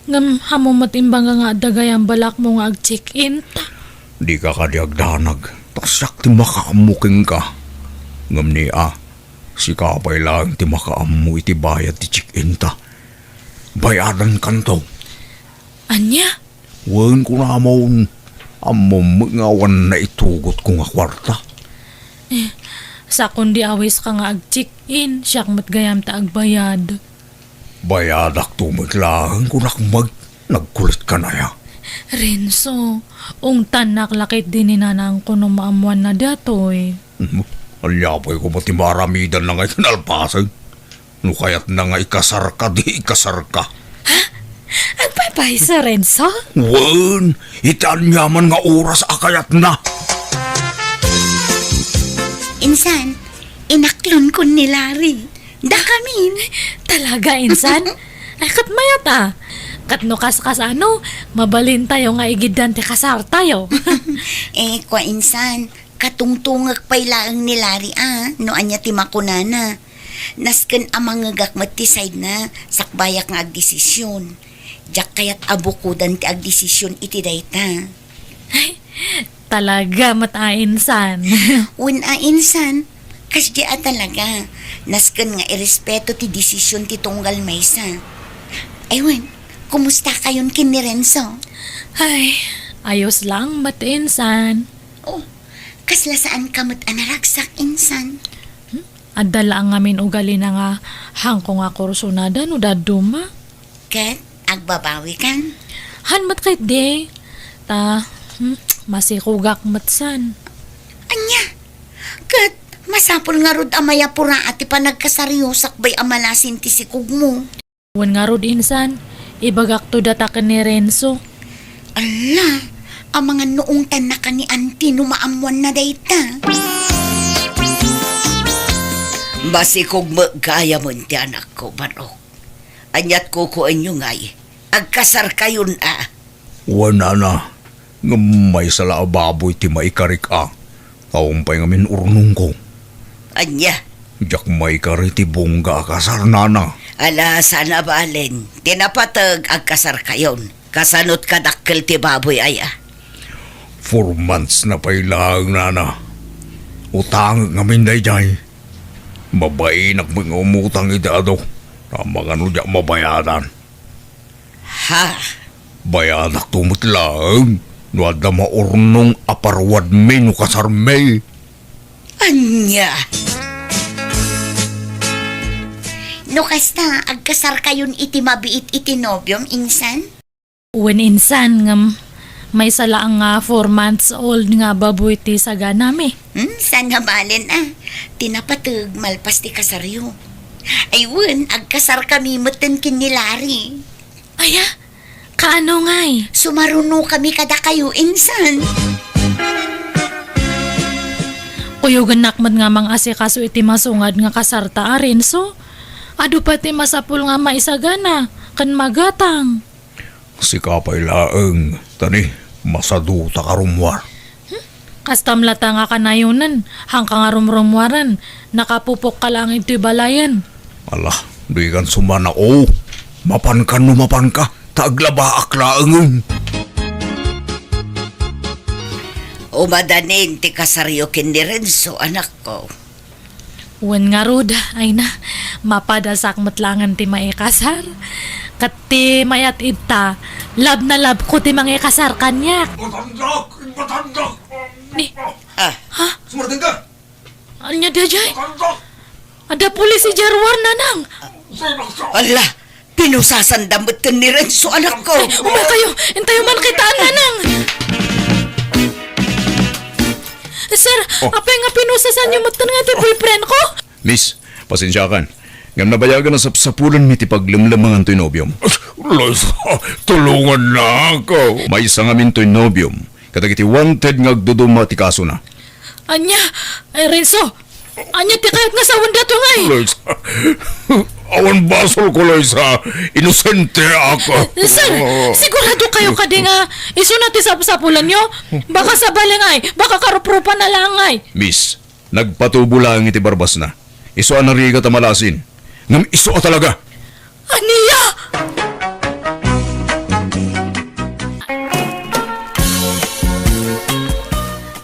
ngam hamumat imbang nga dagayang balak mo nga ag-check-in ta. Di ka kadiagdanag, tasyak ti makaamuking ka. Ngam niya, si kapay lang ti makaamu iti bayad ti check-in ta. Bayadan kanto. Anya? Wen ko na amon, ngawan na itugot ko nga kwarta. Sa kundi awis ka nga ag-check-in, siyak matgayam ta agbayad. Bayadak tumitlahan ko nakmag, nagkulit ka na ya. Renzo, ungtan naklakit din ni nanang ko no maamuan na datoy. Alyapay ko pati maramidan na ngay kanalpasan. No kaya't na nga ikasar ka, di ikasar ka. Agpapay sa Renzo? Wen, itaan yaman nga oras akayat na. Insan, inaklon ko ni Larry. Da kami. Talaga, insan? Ay, kat mayat ah. Kat no kas ano, mabalin tayo nga igidan ti kasar tayo. Kwa insan, katungtungag pa'y laang ni Larry no anya ti makunana. Nasken amang ngagakmat ti side na, sakbayak nga agdesisyon. Diyak kayat abukudan ti agdesisyon iti dayta. Talaga, insan. When insan, kas di talaga, nasken nga irespeto ti desisyon ti tunggal maysa. Aywan, kumusta kayon kin ni Renzo? Ay, ayos lang, insan. Oh, kasla saan kamot anaragsak insan? Adala ang amin ugali na nga hangko nga kursunada no daduma. Kat, agbabawi kan? Hanmat kay de. Ta, masikugak matsan. Anya, kat, masapol nga rod amaya pura ati pa nagkasaryosak bay amalasin ti sikug mo. Wan nga rod insan, ibagak to datakan ni Renzo. Ala, ang mga noong tanak ni auntie numaamuan na dayta. Basikog magkaya mo ti anak ko, Barok. Anyat ko inyo ngay, agkasar kayon Wana na, ngamay sala baboy ti maikarik Kaumpay ngamin urnong ko. Anya, Diyak maikari ti bongga kasar nana. ala sana balen, tinapatag agkasar kayon. Kasanot ka dakkel ti baboy 4 months na pailang nana. Utang ngamin dayjay. Mabay mga umutang idado. Na mga nudya mabayadan. Ha? Bayadak tumot lang. No ada maurnong aparwad me no kasarme. Anya? No kasta, agkasar kayon iti mabiit iti nobyong insan? Wen insan ngam may sala ang 4 months old nga baboy ti saganami. San nga balen tinapatag malpas ti kasaryo. Ayun, agkasar kami matan kin ni Larry. Aya, kaano ngay? Sumaruno kami kada kayo insan. Kuyugan nakmat nga mang asikaso iti masungad nga kasarta arin so. Ado pati masapul nga maisagana, kan magatang. Si kapay laeng. Tani, masaduta karumwar. Kastam lata nga kanayunan, hangka nga rumrumwaran, nakapupok ka lang iti balayan. Ala, di kan sumana mapan ka no mapan ka. Taglaba aklaengon. Umadanin ti kasaryo kin ni Renzo, anak ko. Wen nga rod, ay na, mapadasak matlangan ti maikasar. Kat ti mayat ita, lab na lab ko ti mangikasar kanyak. Batandak! Batandak! Ni, Sumardin ka! anya dajay? Batandak! Ada pulis si Jarwar nanang. Ala, pinusasandamot kin ni Renzo, anak ko. Umay kayo, intayo man kitaan nanang. Sir, apay nga pinusasan yung matan nga ti boyfriend ko? Miss, pasensyakan. Ngam nabayagan na sapsapulan mi ti paglimlamangan to'y nobyom. Loisa, tulungan na ako. May isa nga min to'y nobyom. Katagiti wanted nga agduduma ti kaso na. Anya, ay Renzo, anya ti kahit nga sawan dato nga eh. Loisa, awan basol ko, Loisa. Inosente ako. Sir, sigurado kayo kadi nga iso na ti sapulan nyo? Baka sa balingay, baka karuprupa na lang ay. Miss, nagpatubo lang iti barbas na. Iso ang narigat ang malasin. Ngam iso talaga. Aniya!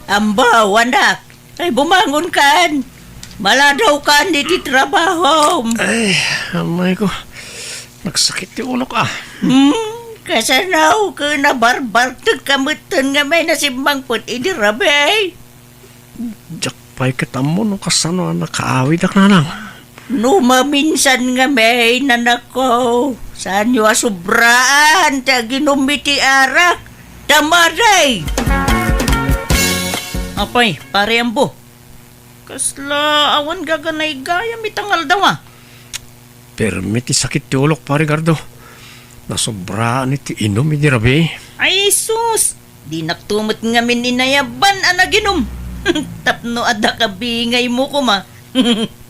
Amba, anak. Ay, bumangon kan. Maladaw kan di ti trabaho. Ay, amay ko. Nagsakit yung ulo ka. Kasanaw ka na barbar kamatan nga may nasimbang put ini rabe. Diyak pa'y kitamo nung kasano ang nakaawid ak na lang. Numaminsan nga may nanako. Saan nyo asubraan ta ginumiti arak. Tamaray. Apay, pare ambo. Kasla awan gaganay gaya mitangal daw ah. Permiti sakit ti ulok pa, Ricardo. Nasobraan iti inom ini rabi. Ay sus. Di naktumot nga mininayaban anaginom. Tapno ada kabingay mo ko ma.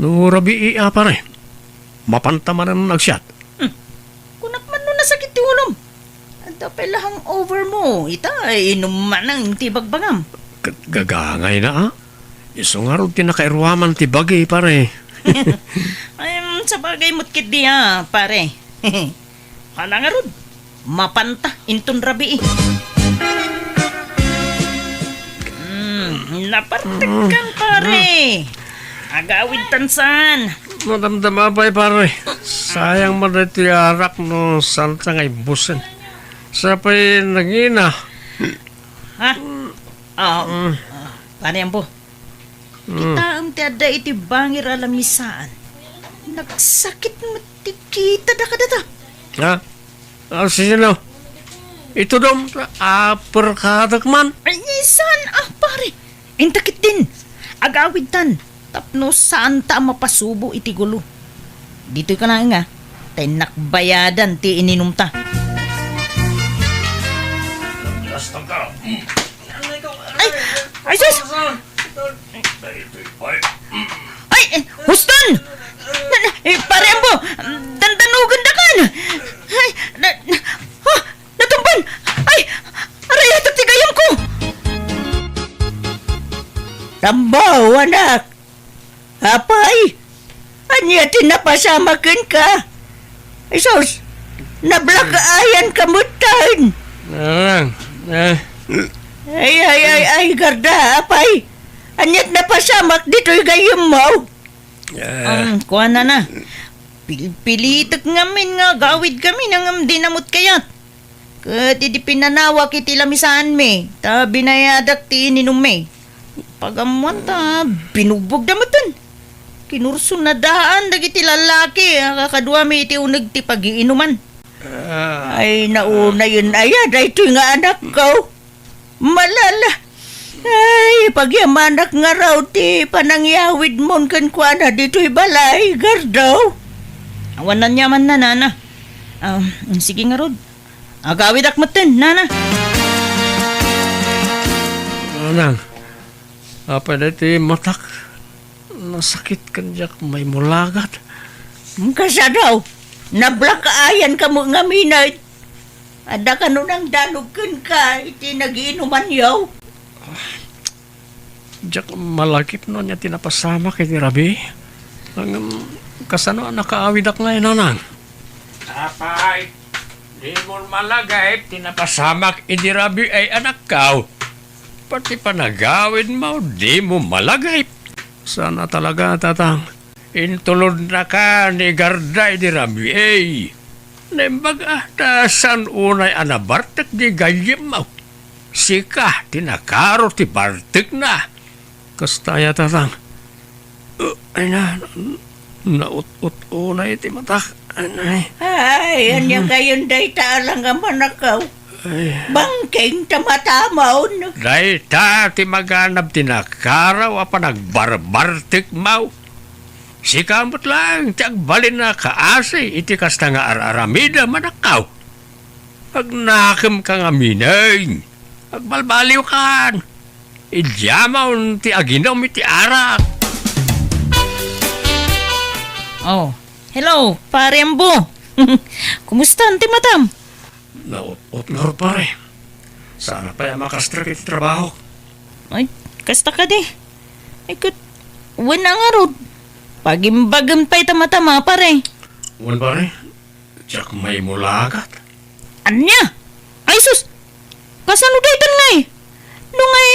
No rabi iya pare. Mapantaman na nagsyat. Kunak man no nasakit ti ulom. Ada pelahang over mo. Ita ay inom man ang tibagbagam. Gagangay na ah. Iso nga rin tinakairwaman ti bagay pare. Ay, sa bagay mo't kit di ha, pare. Hala nga rod. Mapanta, inton rabi eh. Napartikan pare. Agawid tansan. Madamdama pa'y pare. Sayang man rin ti arak no salta ngay busen. Sa pa'y nagina. Ha? Pare yan po. Kita ang tiada iti bangir alamisaan. Nagsakit matikita da ka data. Ha? Sino? Ito dom, aperkadak man. Ay, saan pare? Intakit din. Agawid tan. Tapno saan ta mapasubo iti gulo. Dito'y ka na nga. Tay nakbayadan ti ininom ta. Ay, sus! Ay, Huston! Pare mo! Dandanugan da kan! Ay, natumban! Ay, aray, tatigayam ko! Tambaw, anak! Apay! Anya tinapasamakin ka! Ay, sus! Nablakaayan kamutan! Ay, garda, apay! Anyat na pasamak dito'y gayam mo! Kuha na. Pilitak ngamin nga, gawid kami nang dinamot kayat. Kat iti pinanawa kiti lamisaan me, ta binayadak ti ininom me. Pagamuan ta, binubog damutan. Kinurso na daan, dagiti lalaki, kakadwa me iti unag ti pag-iinuman. Ay, nauna yun ayad, ay ito'y nga anak ko. Malala. Ay, pagyamanak nga raw ti panangyawid mon kan kuana dito'y balay, gardaw. Awanan niya man na, nana. Sige nga rod. Agawid akmatin, nana. Anang, apa na ti matak? Nasakit kan jak may mulagat. Kasa daw, nablakaayan ka mo nga minay. Ada ka nun ang dalugkan ka, iti nagiinuman yaw. Jak malakip no niya tinapasama kay ni Rabi. Ang kasano nakaawid ak ngayon nanang. Apay, di mo malagay tinapasamak ini Rabi ay anak kau. Pati panagawid mo, di mo malagay. Sana talaga tatang. Intulod na ka ni Garday di Rabi ay. Nembag tasan unay anabartak di gayim mo. Sika, tinakaro ti bartik na. Kastaya tatang. Ay na, naut-ut-unay ti matak. Ay, yan kayon day taalang nga manakaw. Bangking tamatamaw. Day ta ti maganap tinakaraw apa nagbarbartik mau. Si kamot lang, ti agbalin na kaasi, iti kasta nga araramida manakaw. Pag nakam ka nga minay, agbalbaliw kan. Idyamaw ti aginom iti arak. Oh, hello, pare Ambo. Kumusta, Auntie Madam? Naot nga ro pare. Sana pa yung makastrak iti trabaho. Ay, kasta ka di. Ay, wala nga ro. Pagimbagam pa itama-tama, pare. Wan pare, tiyak may mulagat. Anya? Ay, sus! Kasano daytan nga eh? Nung ay,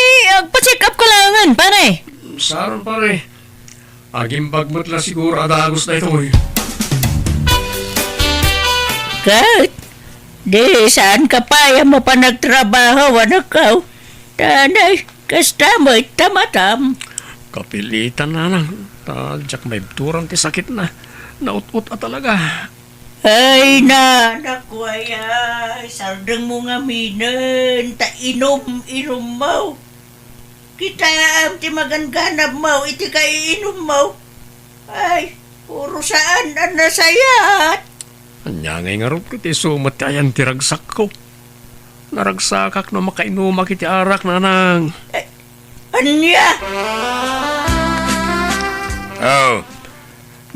pa-check up ka langan, pare. Saron pare, aging bagmat la siguro adagos na ito eh. Kat, di saan ka pa yung mo pa nagtrabaho, anak ka? Tanay, kasta mo itamatam. Kapilitan na lang. Tadyak may turang ti sakit na. Naut-ut talaga. Ay na, naku ay, sardang mo nga minan, ta inom mo. Kita am ti maganganap mo, iti kay inom mo. Ay, puro saan ang nasayat. Anya ngay nga rin kiti sumat ayan ti ragsak ko. Naragsakak na makainumak iti arak na nang. Anya? Oh,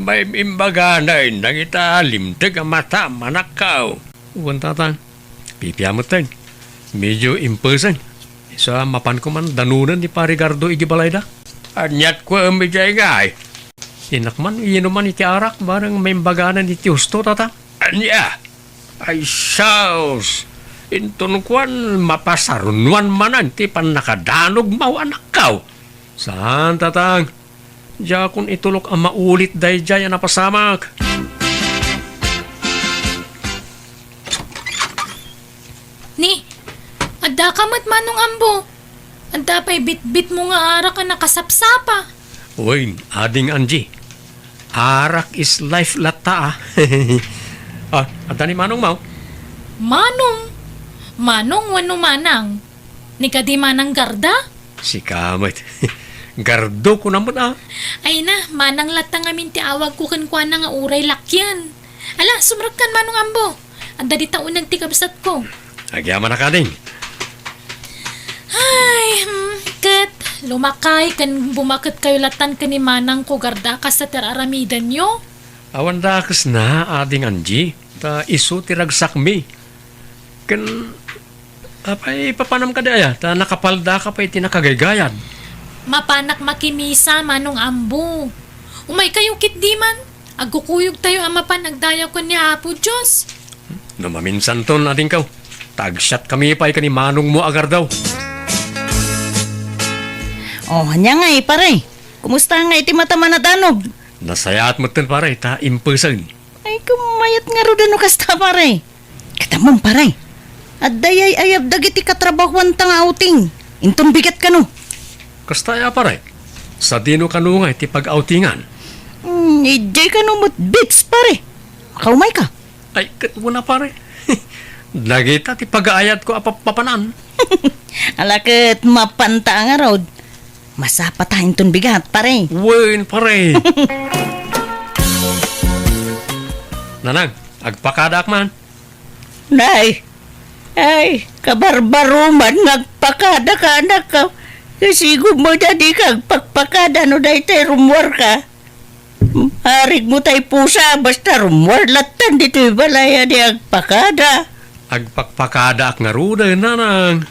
may imbaga na nang italim taga mata manakaw. Uwan tatang, pipiyamot tayo. Medyo imperson. Sa mapan ko man danunan ni Parigardo igibalay da. Anyat ko ang medjay nga eh. Inakman, inuman iti arak, barang may imbaganan iti husto tata. Anya, ay siyaws. Intun kwan mapasarunwan manan ti pan nakadanog mau anak kaw. Saan tatang? Diya kun itulok ang maulit day diya yan napasamak. Ni, adda ka mat manong Ambo. Adda pa'y bit-bit mo nga ara ka nakasapsapa. Uy, ading Angie. Arak is life lata ah. Adda ni Manong Mau. Manong? Manong wano manang? Ni ka di manang garda? Si Kamit. Gardo ko naman ah. Ay na, manang latang amin ti awag ko kan kwa nga uray lakyan. Ala, sumrag kan manong Ambo. Adda di taunag ti kabsat ko. Agyaman na ka ding. Ay, ket, lumakay kan bumakit kayo latan ka ni manang ko garda ka sa teraramidan nyo. Awan dakas na ading Angie. Ta isu tiragsak mi. Kan apay papanam ka daya. Ta nakapalda ka pa iti nakagaygayan. Mapanak makimisa manong Ambo. Umay kayo kit di man. Agkukuyog tayo ama pa nagdayaw ko ni Apo Diyos. Namaminsan ton ading kaw. Tagsyat kami pa ni Manong mo agar daw. Oh, hanya nga eh, pare. Kumusta nga iti mata manatanog? Nasayat mo ton pare, ta imperson. Ay, kumayat nga ro dano kasta, pare. Katamang, pare. At dayay ayab dagiti katrabahuan tang outing. Intong bigat ka no. Kastaya pare, sa dino kanungay ti pag-outingan. Ijay ka no mo't bits, pare. Kaumay ka. Ay, kat mo na pare. Nagita ti pag-aayat ko apapapanan. Alakit mapanta nga raw. Masapatahin ton bigat, pare. Wen pare. Nanang, agpakadak man. Nay, ay, kabarbaruman ngagpakada ka anak ka. Kasi mo dadi kag pagpakada no dahi tayo rumwar ka. Harig mo tayo pusa basta rumwar latan dito balaya di agpakada. Agpakpakada ak nga ruda, nanang.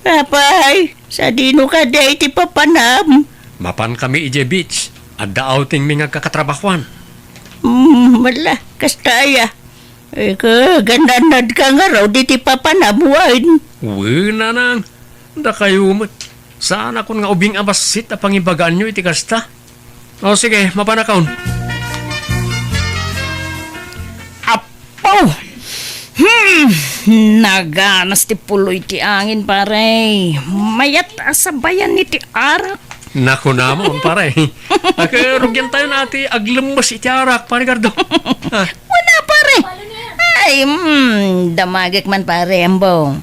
Apay, sa dino ka dahi ti papanam. Mapan kami ije beach. Adda outing mi nga kakatrabahuan. Wala, kastaya. Eh, gananad ka nga raw di ti papanamuan. Wen, nanang. Da kayo mo. Saan ako nga ubing abasit a pangibagaan nyo iti kasta? O sige, mapanakaon. Apaw! Naganas ti puloy ti angin, pare. Mayat asabayan ni ti arak. Naku namon, pare. Rugyan tayo nati aglemas iti arak, pare Gardo. Wala, pare. Ay, damagik man, pare, Ambo.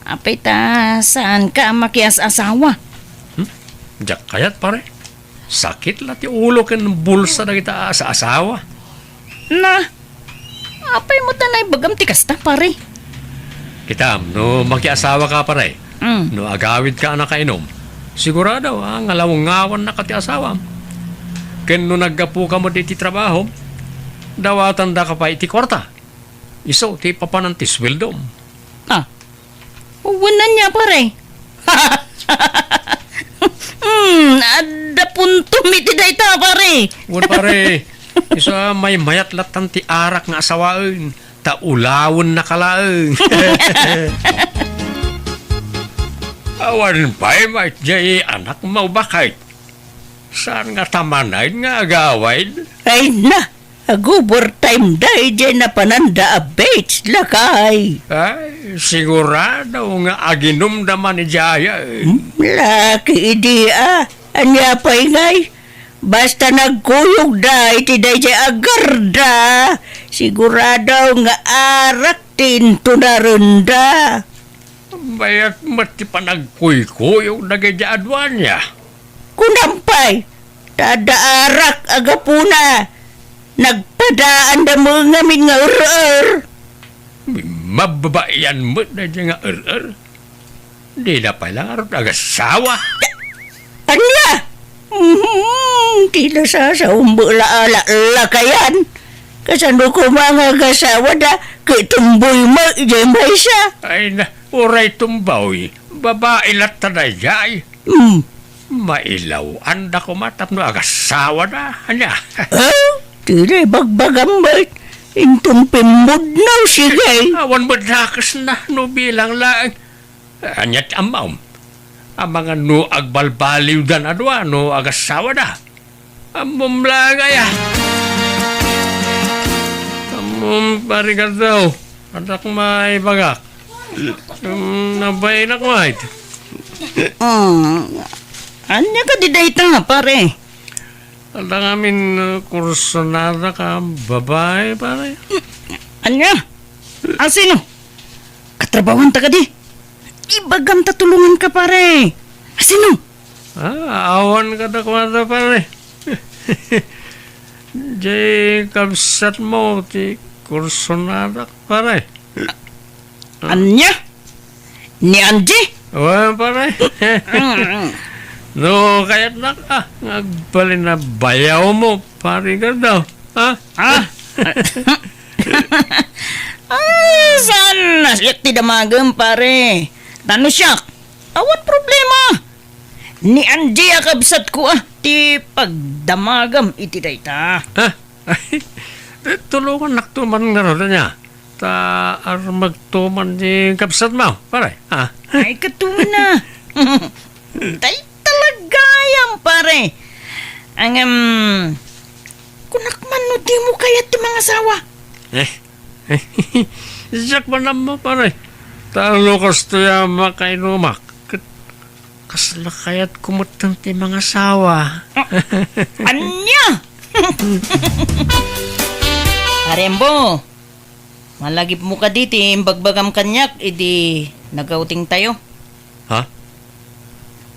Apay ta, saan ka makias asawa? Diyak kayat, pare. sakit la ti ulo ken bulsa na kita sa asawa. Na, apay mo tanay bagam ti kasta, pare. Kitam, no magkiasawa ka pare, no agawid ka na kainom, sigurado nga lawangawan na ka ti asawa. Ken no naggapu ka mo di ti trabaho, dawatan da ka pa iti kwarta. Iso ti papanan ti sweldom. Ah, uwanan niya, pare. Ada punto miti dayta, pare. Wan pare, isa may mayat latan ti arak nga asawaen, ta ulawon na kalaeng. Awan pa'y may jay anak mo bakit? Saan nga tamanay nga agawid? Ay na, agubor time day dyan na pananda a beach lakay. Ay, sigurado nga aginom naman ni Jaya. Laki idea, anya pa'y ngay. Basta nagkuyog da, iti day dyan agarda. Sigurado nga arak tinto na runda. Bayat mati pa nagkuy-kuyog nagayadwan niya. Kunampay, tadaarak agapuna. Nagpadaan da mo ngamin nga ur-ur. Mababayan mo na dyan nga Di na pala rin agasawa. Anya? Tila sa umbula-ala kayan. Kasano ko mga gasawa da, kitumboy mo, ijay may siya. Ay na, uray tumbawi. Babae lat na jay. Mailaw, anda ko matap no agasawa na. Anya? Tila bagbagam mo, intong pimbod na sige. Awan mo dakas na no bilang lang. Anyat amaw. Ang mga no agbalbaliw dan adwa no agasawa na. Amom lang ay Amom parigat daw. Anak may bagak. Nabay na kumait. Anya ka di dayta nga pare? Ang amin kursunada ka babae pare. Anya? Sino? Katrabawan ta ka di? Ibagam tatulungan ka pare. Sino? Awan ka na kumata pare. Jay kabsat mo ti kursunada pare. Anya? Ni Angie? Awan pare. No, kaya't na ka. Nagbalin na bayaw mo, pari ka daw. Saan nasyak ti damagam pare? Tano siya? Awan problema. Ni Angie akabsat ko ti pagdamagam iti dayta. Tulungan naktuman nga rin niya. Ta magtuman di kapsat mo, pare. Ay katuwa na. Tay talagayam pare. Ang kunakman no di mo kaya ti mga sawa. Siyak man mo, pare. Talo kasto ya makainumak. Kasla kaya't kumutang ti mga sawa. Anya? Arembo, malagip mo ka diti, bagbagam kanyak, edi nagauting tayo. Ha?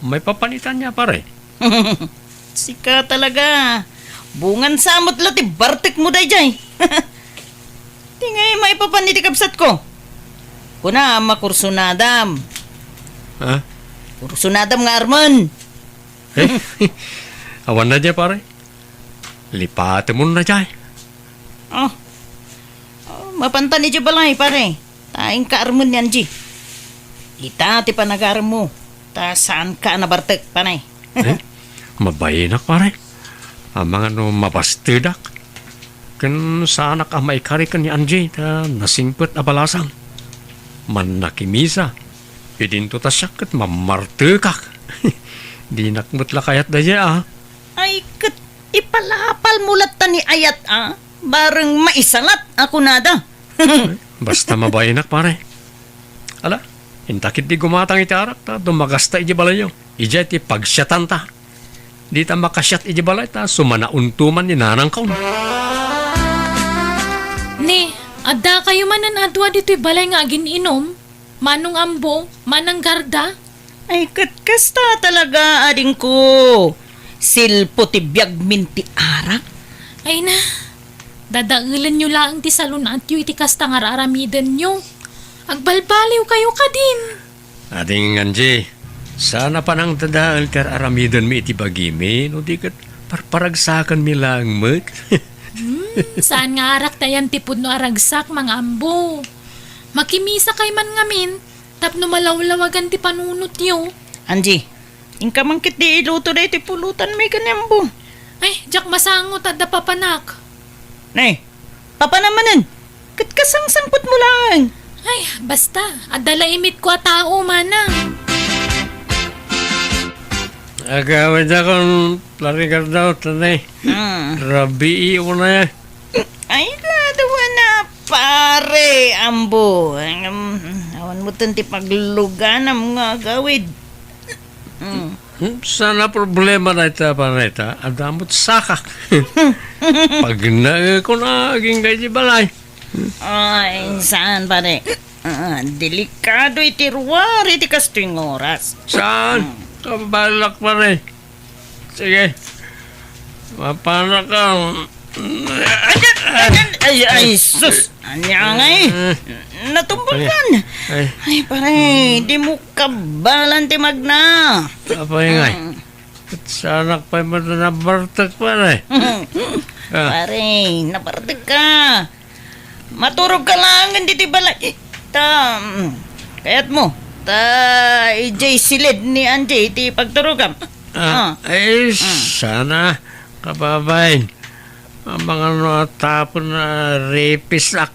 May papanitan niya, pare. Sika talaga. Bungan samot lati, bartik mo day jay. Tingay may papaniti kapsat ko. Kuna, makursunadam. Ha? Kursunadam nga Arman. Awan na dyan, pare. Lipate mo na dyan. Mapantan ni balay pare. Taing ka Arman yan, G. Ita, ti panagar mo. Ta saan ka nabartek, panay. Mabayinak, pare. Ang mga no mabastidak. Kan sana ka maikari ka ni Angie na nasingpet abalasang. Man nakimisa. Pidinto ta siya kat mamartekak. Di nakmutla kayat da siya, Ay, kat ipalapal mulat ta ni ayat, Bareng maisalat ako nada. Basta mabayinak, pare. Ala, intakit di gumatang itarak ta, dumagasta iji balayo. Ija ti pagsyatan ta. Di ta makasyat iji balay ta, sumanauntuman ni nanang kaun. Ni, adda kayo manan adwa dito'y balay nga agin inom. Manong ambo, manang garda. Ay, kat kasta talaga, ading ko. Silpo ti biyag minti arak. Ay na, dadailan nyo lang ti salon at yu iti kasta nga raramidan nyo. Agbalbaliw kayo ka din. Ating Anji, sana pa nang tadaan kar aramidan mi iti bagimi, no di kat parparagsakan mi lang mat. Saan nga arak tayan tipod no aragsak mga ambo. Makimisa kay man ngamin, tapno malawlawagan ti panunot nyo. Anji, ingka mangkit di iluto na iti pulutan may kanyambo. Ay, jak masangot at dapapanak. Nay, papa namanan, kat kasangsangpot mo lang. Ay, basta, adala imit ko a tao manang. Agawid akong larigar daw, tanay. Rabi iyo na yan. Ay, ladawa na, pare, ambo. Awan mo tanti paglugan ang mga gawid. Sana problema na ita pa na ita, adamot sakak. Pag na ko na aging gaji balay. Ay, saan pare? Delikado iti ruwar, iti kastuing oras. Saan? Kabalak pa rin. Sige. Mapana ka. Ay, sus! Anya nga eh. Natumbakan. Ay, pare, di mo kabalan ti magna. Apa yung ay? At sanak pa yung nabartak pa rin. Pare, napartig ka. Maturog ka lang, hindi ti balay. Kayat mo. Ijay silid ni Anjay, ti pagturugam. Ay, sana kababayin. Ang mga natapon na repisak.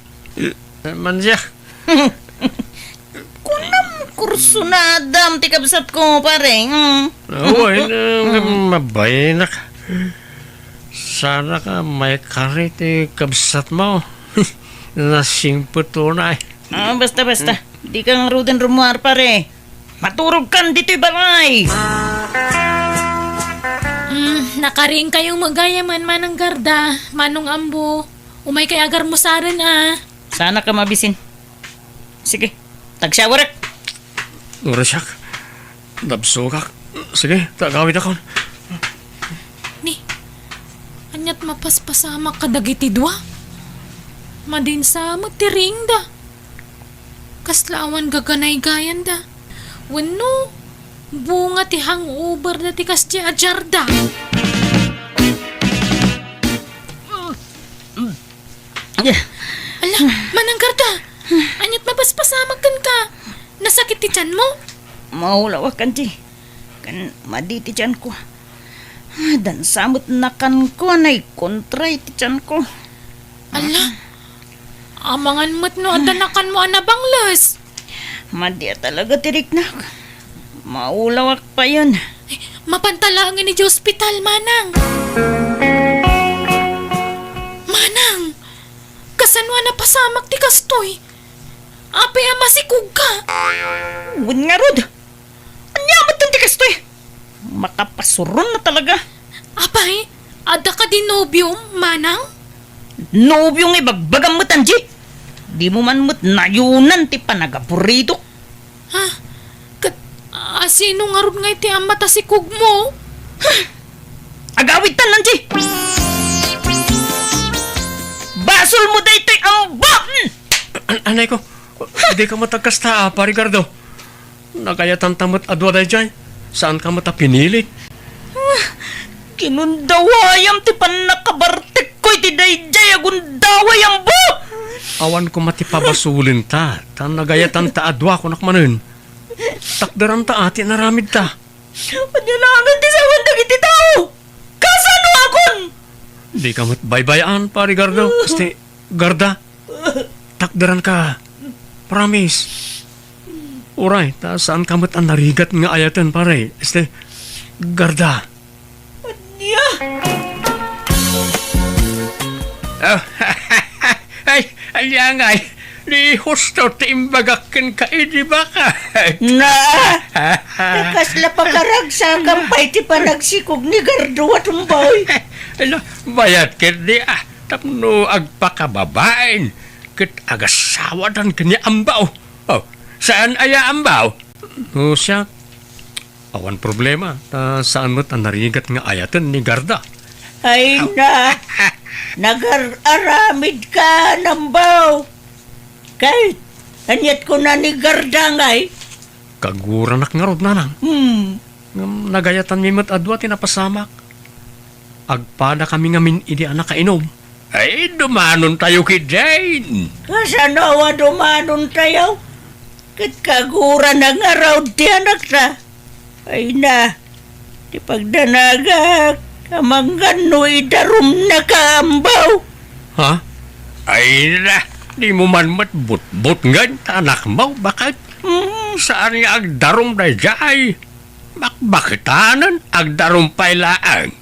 Man siya. Kunam kurso na adam, ti kabsat ko, pare. Oo, mabayinak. Sana ka may karit kabsat mo. Nasing putunay. Basta. Di kang ruden rumuar, pare. Maturog kan dito'y balay. Nakaring kayong magayaman manang garda, manong ambo. Umay kay agar mo sarin Sana ka mabisin. Sige, tagsyawarak. Urasyak. Dabsokak. Sige, tagawid ako. Ni, anyat mapaspasamak kadagiti dua. Madinsa mo tiring da. Kaslawan gaganay gayan da. Wano, bunga ti hangover na ti kasya ajarda. Ala, mananggarda. Anyat mapaspasamak ka. Nasakit ti tiyan mo? Mahulawak kan ti. Kan maditi tiyan ko. Dan samot na kan ko na kontray ti tiyan ko. Ala, amangan mo't no adanakan mo anabanglas. Madya talaga tiriknak. Maulawak pa yun. Ay, mapantalangin ni hospital, Manang. Manang, kasanwa na pasamak ti kastoy. Apay masikug ka. Wun nga rod. Anyamat ng tikas to eh. Makapasuron na talaga. Apay, ada ka din nobyong, Manang? Nobyong ibagbagang mo, Tanji. Di mo man mo't nayunan ti panagapurido. Ha? Sino nga ron nga iti ang matasikog mo? Agawid tan, Tanji. Basol mo da ito'y ang button! Anay ko, hindi ka matagkasta, Ricardo. Nagayatan tamot adwa day dyan. Saan ka mata pinili? Kinundawayam ti panakabartek ko iti dayjay agundawayam bo! Awan ko matipabasulin ta. Tan nagayatan ta adwa ko nakmanin. Takdaran ta ati naramid ta. Panyalagan ti sa wandag iti tao! Kasano akon? Di ka matbaybayan, Ricardo. Este, garda. Takdaran ka. Promise. Uray, ta saan ka mat ang narigat nga ayatan, pare? Este, garda. Yeah. Oh, ay, aliyangay. Di husto ti imbagakin ka, di ba ka? Na! Nakasla pa karagsa kampay ti panagsikog ni Gardo at umbay. Ala, bayat kit di tapno agpakababain. Kit agasawa dan kanya ambaw. Oh, saan aya ambaw? No siya, Awan problema, saan mo't ang narigat nga ayatan ni Garda? Ay na, nag-aramid ka, Nambaw. Kahit, anyat ko na ni Gardangay. Kaguranak nga rod, nanang. Nagayatan mi mo't adwa tinapasamak. Agpada kami ngamin idi anak kainom. Ay, dumanon tayo kid Jane. Kasanawa dumanon tayo. Kat kagura na nga raw di anak na. Ay na, di pagdanagak, kamanggan no idarum na kaambaw. Ha? Ay na, di mo man matbut-but ngan, anak mo, bakit? Saan nga agdarom na jay? Bakitanan, agdarom pailaan.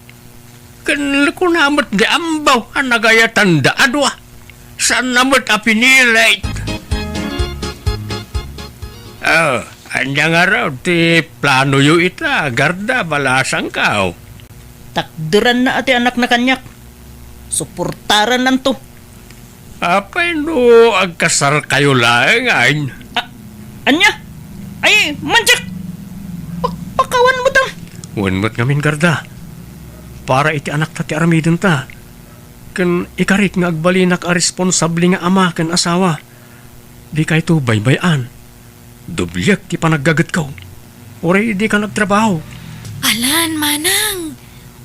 Kanil ko namat di ambaw, ang nagayatan da adwa. Saan namat apinilit? Oh, anya nga raw, ti plano yu ita, Garda, balasang ka. Takdiran na ati anak na kanyak. Suportaran nanto. Apay no, agkasar kayo lang, ay. Anya? Ay, manjak! Pakawan mo tang. Wanmat ngamin, Garda. Para iti anak ta ti aramidin ta. Kan ikarit nga agbalinak a responsable nga ama kan asawa. Di kay to baybayan. Dublyak ti panaggagat ko. Oray di ka nagtrabaho. Alan, manang.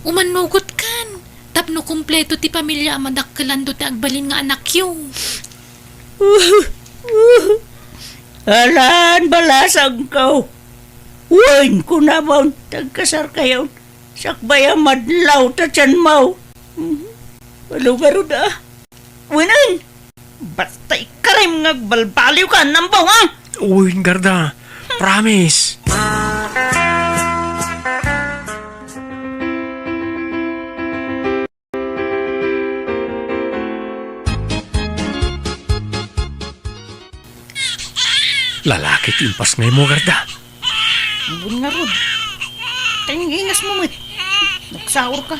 Umanugot kan. Tapno kumpleto ti pamilya amadakkelan do ti agbalin nga anak yung. Alan, balasang ko. Uwain ko naman, tagkasar kayo. Sakbaya madlaw ta tiyan mo. Walugaro da. Winan, basta ikarim nga balbaliw ka, Nambaw, ha? Uy, Garda. Promise. Lalaki timpas ngay mo, Garda. Bun nga rod. Tingingas mo, mit. Nagsaur ka.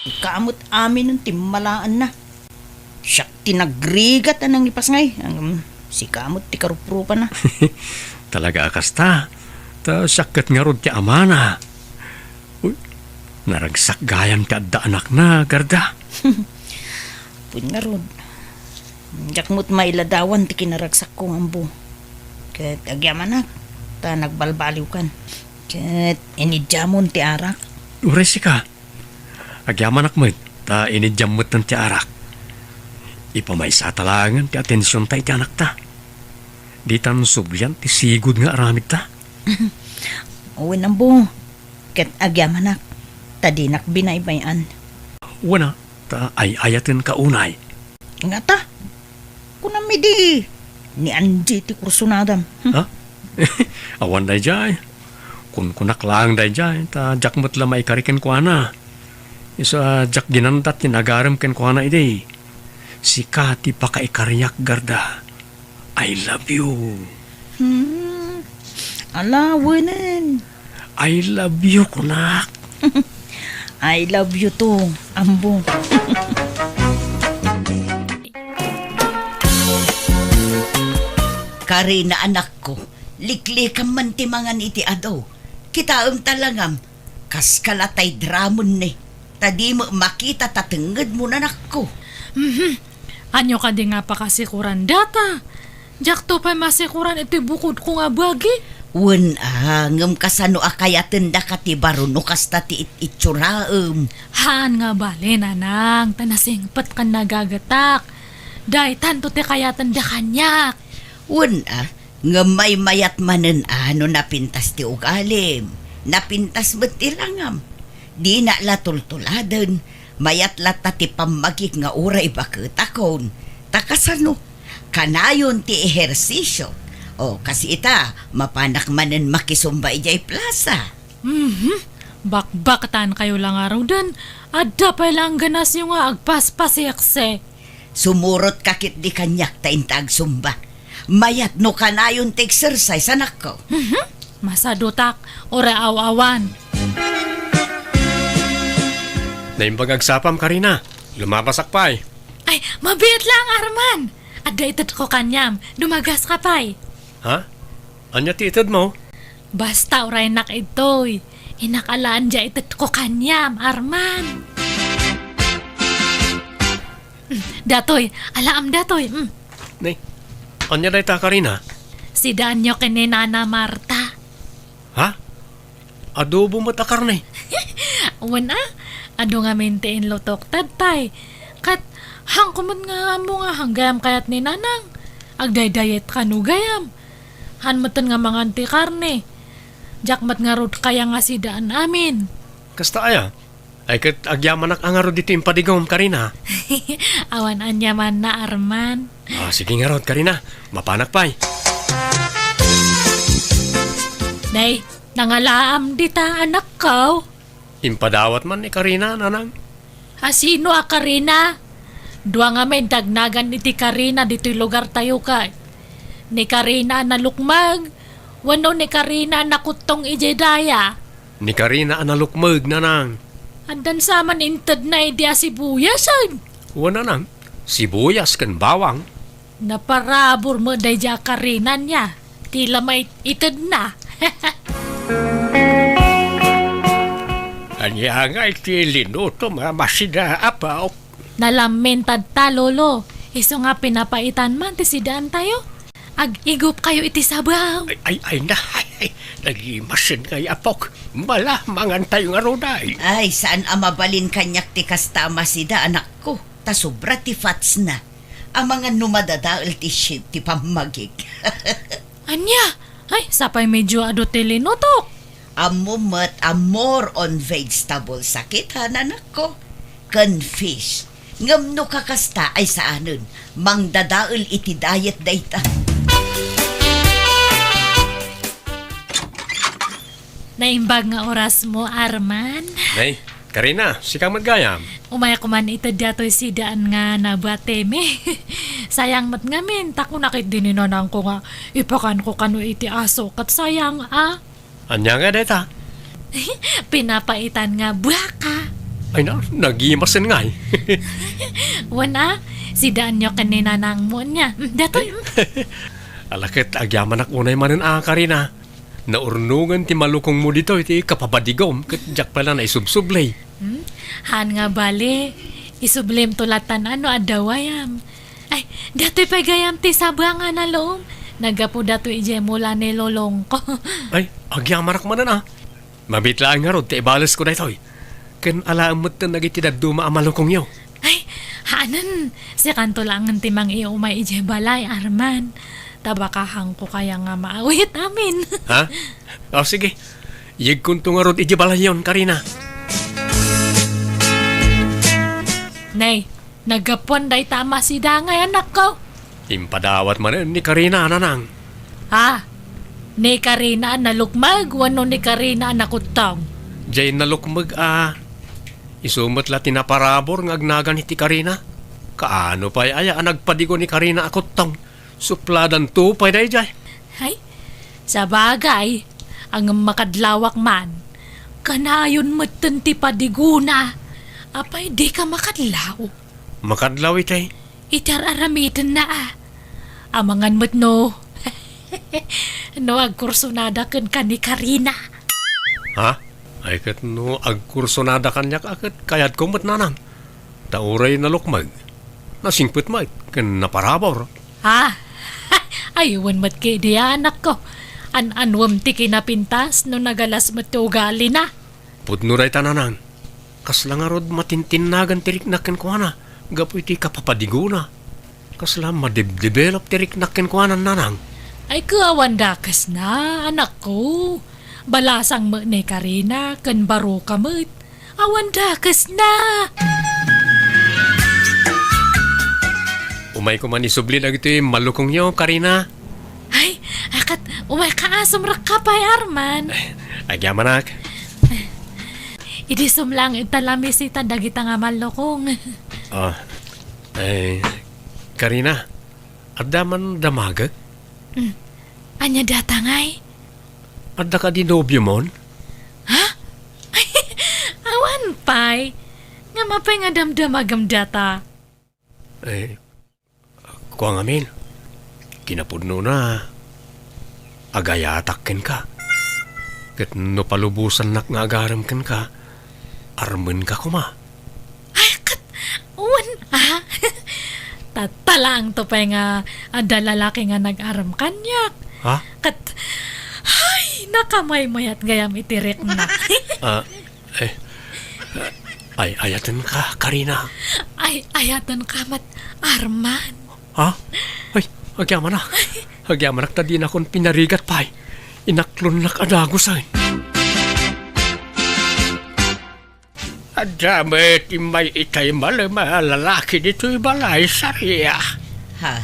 Ikamot amin ng timmalaan na. Siyak tinagrigat anang ipas ngay. Si kamot ti karuprupa na. Talaga akasta. Ta sakit nga rod ti amana. Uy, naragsak gayam ti adda anak na, Garda. Bun nga rod. Jakmot mailadawan ti kinaragsak kong ambo. Kat agyamanak. Ta nagbalbaliw kan. Kat inidyamon ti arak. Uresi ka. Agyaman akmet, ta inidyamot ng ti arak. Ipamaysa talangan ti atensyon ta iti anak ta. Di tan subyan ti sigud nga aramid ta. Uwi nambo. Kat agyamanak. Ta dinak binaybayan. Wana, ta ay ayatin ka unay. Nga ta. Kunami di. Ni Angie ti kursunadam. Ha? Awan day jay. Kun kunak lang day jay, ta jakmot lamay kariken ko ana. Isa jak ginantat tinagaram ken ko ana ide. Si Kati pakaikariyak, Garda. I love you. Alawanan. I love you, kunak. I love you too, ambo. Kari na anak ko, liklikam man timangan iti adaw. Kitaam talangam, kas kalatay dramon ni. Tadi mo makita tatenged mo na anak ko. Anyo ka di nga pa kasikuran data. Jak to pa masikuran iti bukod ko nga bagi. Wen ngem kasano akayaten da kati baro no kasta ti itsuraem. Haan nga bali nanang, tanasingpat kan nagagatak. Day tanto ti kayatan da kanyak. Wen ngem may mayat manen ano napintas ti ugalim. Napintas bet ilangam. Di na latultuladen. Mayat lata ti pamagik nga uray bakit akon. Takasano, kanayon ti ehersisyo. O kasi ita, mapanak manen makisumbay jay plaza. Bakbaktan kayo lang araw dan. Adda pa lang ganas yung nga agpaspasiakse. Sumurot kakit di kanyak ta intag sumba. Mayat no kanayon ti exercise anak ko. Masadutak, ora aw-awan. Naimbagagsapam, Karina. Lumabasak pa eh. Ay, mabiyat lang, Arman. Adda itad ko kanyam, dumagas ka pa'y. Ha? Anya ti itad mo? Basta oray nak itoy. Inakalaan dya itit ko kanyam, Arman. Datoy, alaam datoy. Nay, anya day ta Karina? Si Danyo kini Nana Marta. Ha? Adobo mata karne. Wana, ado nga maintain lotok tatay. Kat, hangkumot nga mo nga hanggayam kayat ni Nanang. Agday-dayet kanugayam. Hanmatan nga mga anti karne. Jakmat nga rod kaya nga si daan amin. Kasta aya. Ay kat agyamanak ang aro dito yung padigom Karina. Awan anya man na Arman. Sige nga rod Karina, mapanak pa'y. Day, nangalaam dita anak ko. Impadawat man ni Karina, nanang. Sino a Karina? Dua nga may dagnagan ni ti Karina dito'y lugar tayo ka. Ni Karina na lukmag. Wano ni Karina na kutong ijedaya. Ni Karina analukmag, nanang. Andan sama inted na idea sibuyasan. Wana nang, sibuyas kan bawang. Naparabor mo day ja Karina niya. Tila may ited na. Anya nga itilinto masida apa. Nalamentad ta lolo. Iso nga pinapaitan man ti sidaan tayo. Ag-igup kayo iti sabaw. Ay na, nagimasin kay apok. Mala, mangan tayo nga roday. Ay, saan amabalin kanyak ti kastama sida anak ko? Ta sobra ti fats na. Ang mga numadadaal ti shit ti pamagig. Anya? Ay, sapay medyo ado tilinotok. Amumat a more on vegetable sakit ha anak ko. Kan fish. Ngam no kakasta ay saanon. Mangdadaal iti diet dayta. Naimbag nga oras mo, Arman. Nay, Karina, sikang magayam. Umaya ko man ito dato'y sidaan nga nabateme. Sayang mat ngamin, tako nakit din ninanang ko nga ipakan ko kano iti aso kat sayang Anya nga deta. Pinapaitan nga buwaka. Ay na, nagimasin nga eh. Wana, sidaan nyo kanina nang mo niya. Dato'y. Alakit, agyaman ak unay manin Karina. Naurnungan ti malukong mo dito iti kapabadigom kat jak pala na isubsublay. Han nga bali, isublim tulatan ano adawayam. Ay, dato'y pagayam ti sabang nga na loom. Nagapo dato'y ije mula ni lolong ko. Ay, agyamarak man na. Mabitlaan nga rod, ti ibalas ko na ito. Kan alaamot na nagitidad duma ang malukong yo. Ay, hanan, si kanto lang ang timang iumay ije balay, Arman. Tabakahang ko kaya nga maawit amin. Ha? Sige. Yig kunto nga rod ije balayon, Karina. Nay, nagapon day tama si Dangay anak ko. Impadawat man ni Karina, nanang. Ha? Ni Karina nalukmag, wano ni Karina nakutong. Jay nalukmag Isumat la tinaparabor ng agnagan iti Karina. Kaano pa'y aya nagpadigo ni Karina akot tong. Supladan to pa'y day jay. Ay, sa bagay, ang makadlawak man, kanayon matan ti padiguna. Apay di ka makadlaw. Makadlaw itay. Itararamitan na Amangan mo't no. No, agkursunada kan ka ni Karina. Ha? Ay kat no agkursonada kanyak akit kayat kumot nanang. Tauray na lukmag. Nasingput mo kan naparabor. Ha? Aywan mat kay di anak ko. An-anwam ti kinapintas no nagalas matugali na. Pudnuray tananang. Kasla nga rod matintinagan tiriknakin ko na. Gapu iti kapapadiguna. Kasla madib-develop tiriknakin ko na nanang. Ay kawan dakas na, anak ko. Balasang mo ni Karina, kan baro kamot. Awan dakas na. Umay ko man isubli na ito yung malukong nyo, Karina. Ay, akat umay kaasam rakapay, Arman. Agyamanak. Idisum lang italamisita dagita nga malukong. Karina, adda man damagag? Anya datangay? Adda ka di nobyo mon? Ha? Awan pay. Nga mapay nga damdamagam data. Kuang amin. Kinapudno na. Agaya atakken ka. Kat no palubusan nak nga agaram kan ka, armen ka kuma. Ay, kat, uwan, Tatalang to pa nga ada lalaki nga nag-aram kanyak. Ha? Kat, ay, nakamay-mayat gayam itirik na. Ay, ayatan ka, Karina. Ay, ayatan kamat, Arman. Ha? Ay, agyaman na. Agyaman na din akong pinarigat pa. Inaklon na kadagusan. Adamit may itay lalaki dito'y balay sariya. Ha?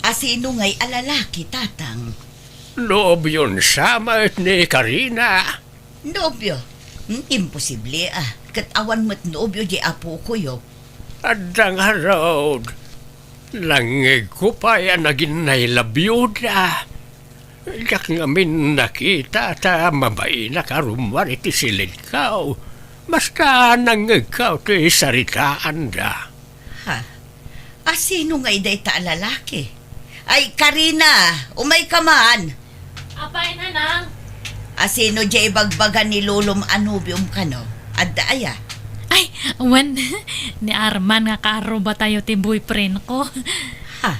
Asino nga'y alalaki, tatang? Loob yun samat ni Karina. Nobyo? Imposible Kat awan mo't nobyo di apo ko yo. Adang harod. Langig ko pa yan naging nailabiyuda. Yak ngamin nakita ta mabay na karumwan iti silid kao. Basta nangig kao ti saritaan da. Ha? Asino nga'y day ta lalaki? Ay, Karina, umay ka man. Apay na nang. Asino di bagbagan ni Lulom Anubium kano? Adda aya? Ay, uwan, ni Arman nga kaaro ba tayo ti boyfriend ko? Ha?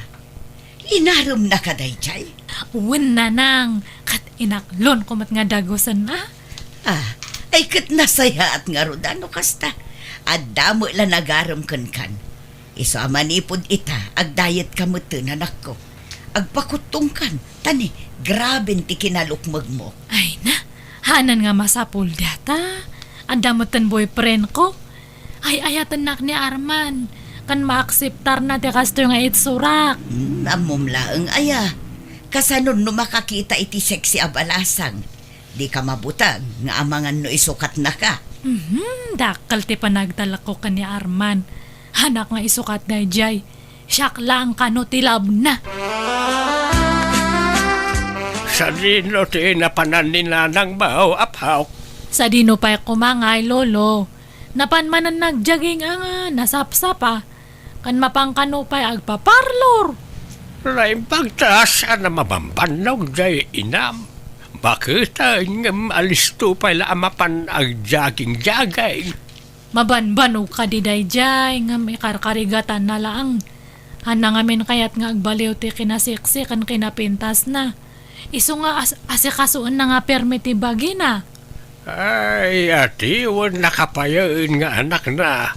Inarum na ka day chay? Uwan na nang, kat inaklon ko mat nga dagosan na. Ah, ay kat nasaya at nga rodano kasta. Adda mo la nagaram kan. Iso amanipod ita, agdayet ka mo anak ko. Agpakutong kan, tani, grabe ti kinalukmag mo. Ay na, hanan nga masapul data. Andamatan boyfriend ko. Ay ayatan nak ni Arman. Kan maakseptar na ti kasto nga itsurak. Amumlaang aya. Kasanon no makakita iti sexy abalasang. Di ka mabutag, nga amangan no isukat na ka. Dakal ti panagtalak ko ka ni Arman. Hanak nga isukat na jay. Siyak lang kano tilab na. Sa dino ti napanan ni nanang bao apaw. Sa dino pa'y kumangay, lolo. Napanmanan nagjaging nga, nasapsapa. Kan mapangkano pa'y agpaparlor. Lain pagtaas na mabambanog jay inam. Bakit ang alisto pala amapan ang jaging-jagay? Mabanbanog ka di dayjay, nga may karkarigatan na lang. Hana nga min kayat nga agbaliw ti kinasiksi kan kinapintas na. Iso nga asikasuan na nga permiti bagi na. Ay, ati, wan nakapayain nga anak na.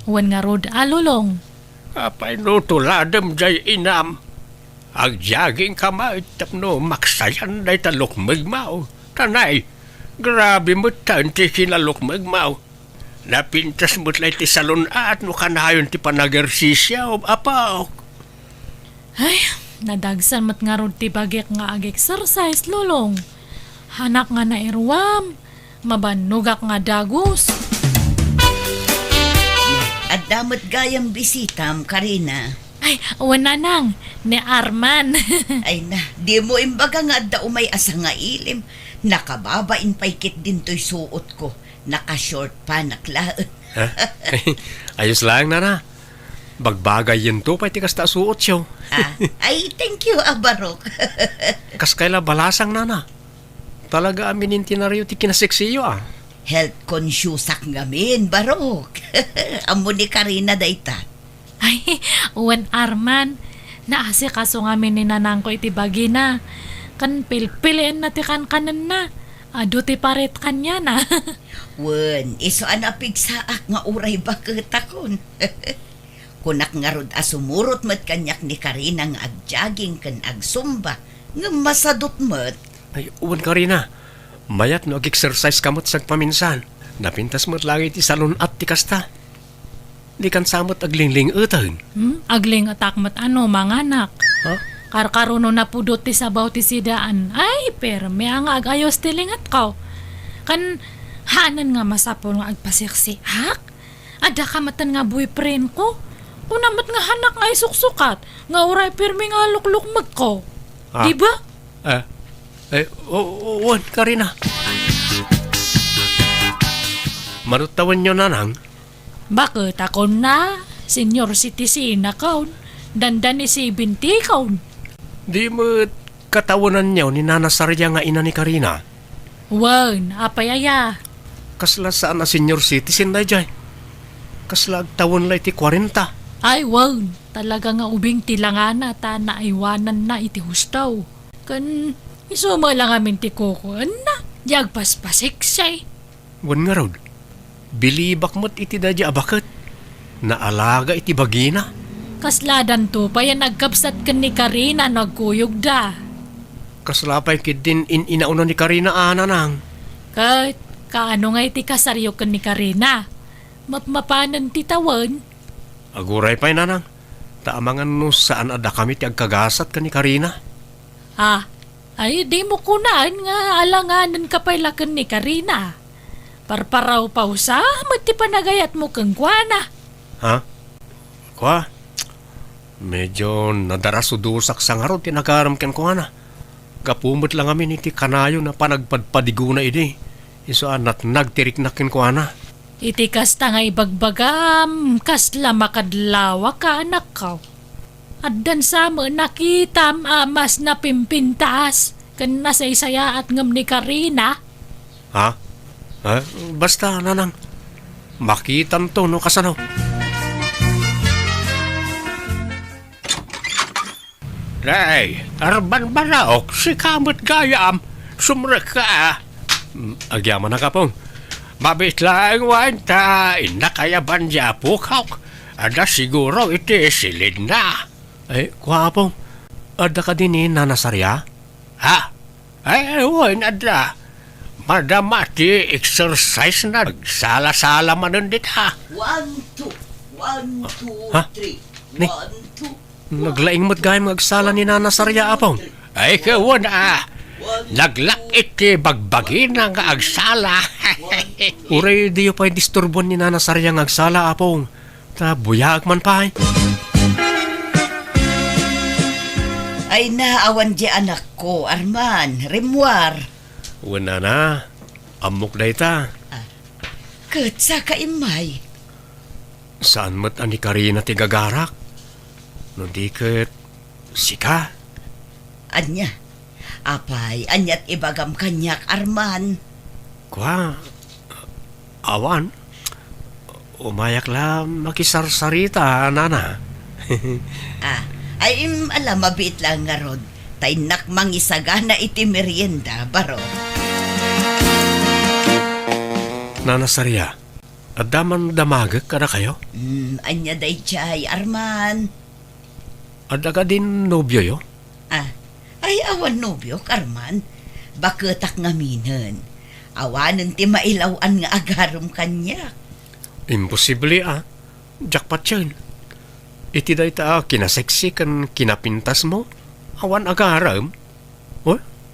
Wan nga rod alulong. Apay no tuladam jay inam. Ang jaging kamay tapno maksayan day talok magmaw. Tanay, grabe mo tanti kinalok magmaw. Napintas mo't lay ti salon at no kanayon ti panagersisyaw, apaw. Ay, nadagsan mat nga rod ti bagik nga ag-exercise, lulong. Hanak nga na irwam. Mabanugak nga dagos. At damot gayang bisitam, Karina. Ay, wana nang, ni Arman. Ay na, di mo imbaga nga adda umay asa nga ilim. Nakababain paikit din to'y suot ko. Naka-short pa, naklaan. Ha? Ayos lang na. Bagbagay yun to, pati kas suot siyo. Ay, thank you, Abarok. Kas kaila balasang na. Talaga aminin tinariyo ti kinaseksiyo Health conscious ngamin, Barok. Amo ni Karina dayta. Ay, uwan Arman. Naasikaso nga min ni nanang ko iti bagi na. Kan pilpilian na ti kanan na. Ado ti paret kanya na. Wen, iso anapig saak nga uray bakit akon. Kunak nga rod asumurot mat kanyak ni Karina nga agjaging kan agsumba. Nga masadot mat. Ay, uwan Karina. Mayat no ag-exercise kamot sag paminsan. Napintas mo't lang iti salon at ti kasta. Di kan samot aglingling utahin. Agling atak mat ano, mga anak. Ha? Karkaruno na pudot ti sabaw ti sidaan. Ay, pero may nga agayos ti lingat ko. Kan hanan nga masapol nga agpaseksi. Hak? Ada kamatan nga boyfriend ko. Unamat nga hanak nga isuksukat. Nga uray pirmi nga luklukmag ko. Diba? Uwan Karina. Manutawan nyo nanang. Bakit ako na? Senior citizen account. Dandan ni 70 account. Di mo katawanan niyo ni Nana Sarya nga ina ni Karina. Wan, apayaya. Kasla saan na senior citizen na dyan? Kasla tawon la iti 40. Ay, wan. Talaga nga ubing tilangana ta na iwanan na iti hustaw. Kan, isuma lang amin ti kukuan na. Diag paspasiksay. Wan nga rod. Bilibak mo't iti dadya abakat. Naalaga iti bagina. Kasladan to pa yan nagkapsat kan ni Karina nagkuyog da. Kaslapay kid din inauna ni Karina nang. Kat, kaano nga iti kasaryo kan ni Karina? Mapmapanan ti tawan. Aguray pa'y nanang. Taamangan no saan ada kami ti agkagasat ka ni Karina. Ah, ay di mo kunaan nga alanganan ka pala kan ni Karina. Parparaw pa usa, mati panagayat mo kang kuana. Ha? Kwa? Medyo nadarasudusak sa nga ron tinagaram ken ko na. Kapumot lang amin iti kanayo na panagpadpadigo na idi. Iso anat nagtirik na ken ko na. Iti kasta nga ibagbagam, kasla makadlawa ka anak ka. Addan sa mo nakitam amas na pimpintas, kan nasaysaya at ngam ni Karina. Ha? Basta nanang. Makitan to no kasano. Day, arban baraok, si kamot gayam, sumrek ka. Agyaman na ka pong. Mabit lang wanta, inakayaban dya pukak. Ada siguro iti silid na. Kuha pong, ada ka din nanasarya? Ha? Huwag ada. Madamati exercise na. Sala-sala manundit ha. 1, 2, 1, 2, Ha? 3. Ni? 1, 2. Naglaing mo't gayam magsala ni nanasarya apong. Kawan naglak iti bagbagi na nga agsala. Uray diyo pa'y disturbon ni nanasarya nga agsala apong. Ta buyag man pa'y. Ay naawan di anak ko, Arman, Rimwar. Wala na. Amok na ita. Kat sa kaimay. Saan mo't ani Karina ti gagarak? No di kat sika. Anya, apay, anyat ibagam kanyak, Arman. Kwa, awan. Umayak lang makisarsarita, nana. Ay alam, mabit lang nga rod. Taynak mangisaga na iti merienda, baro. Nanasarya, adaman damagak ka na kayo? Anya day chay, Arman. Ada ka din nobyo yo? Ay awan nobyo, Arman. Baketak nga minen. Awanan ti mailawan nga agarom kanya. Imposible Jackpot yun. Iti day ta kinaseksi kan kinapintas mo. Awan agaram.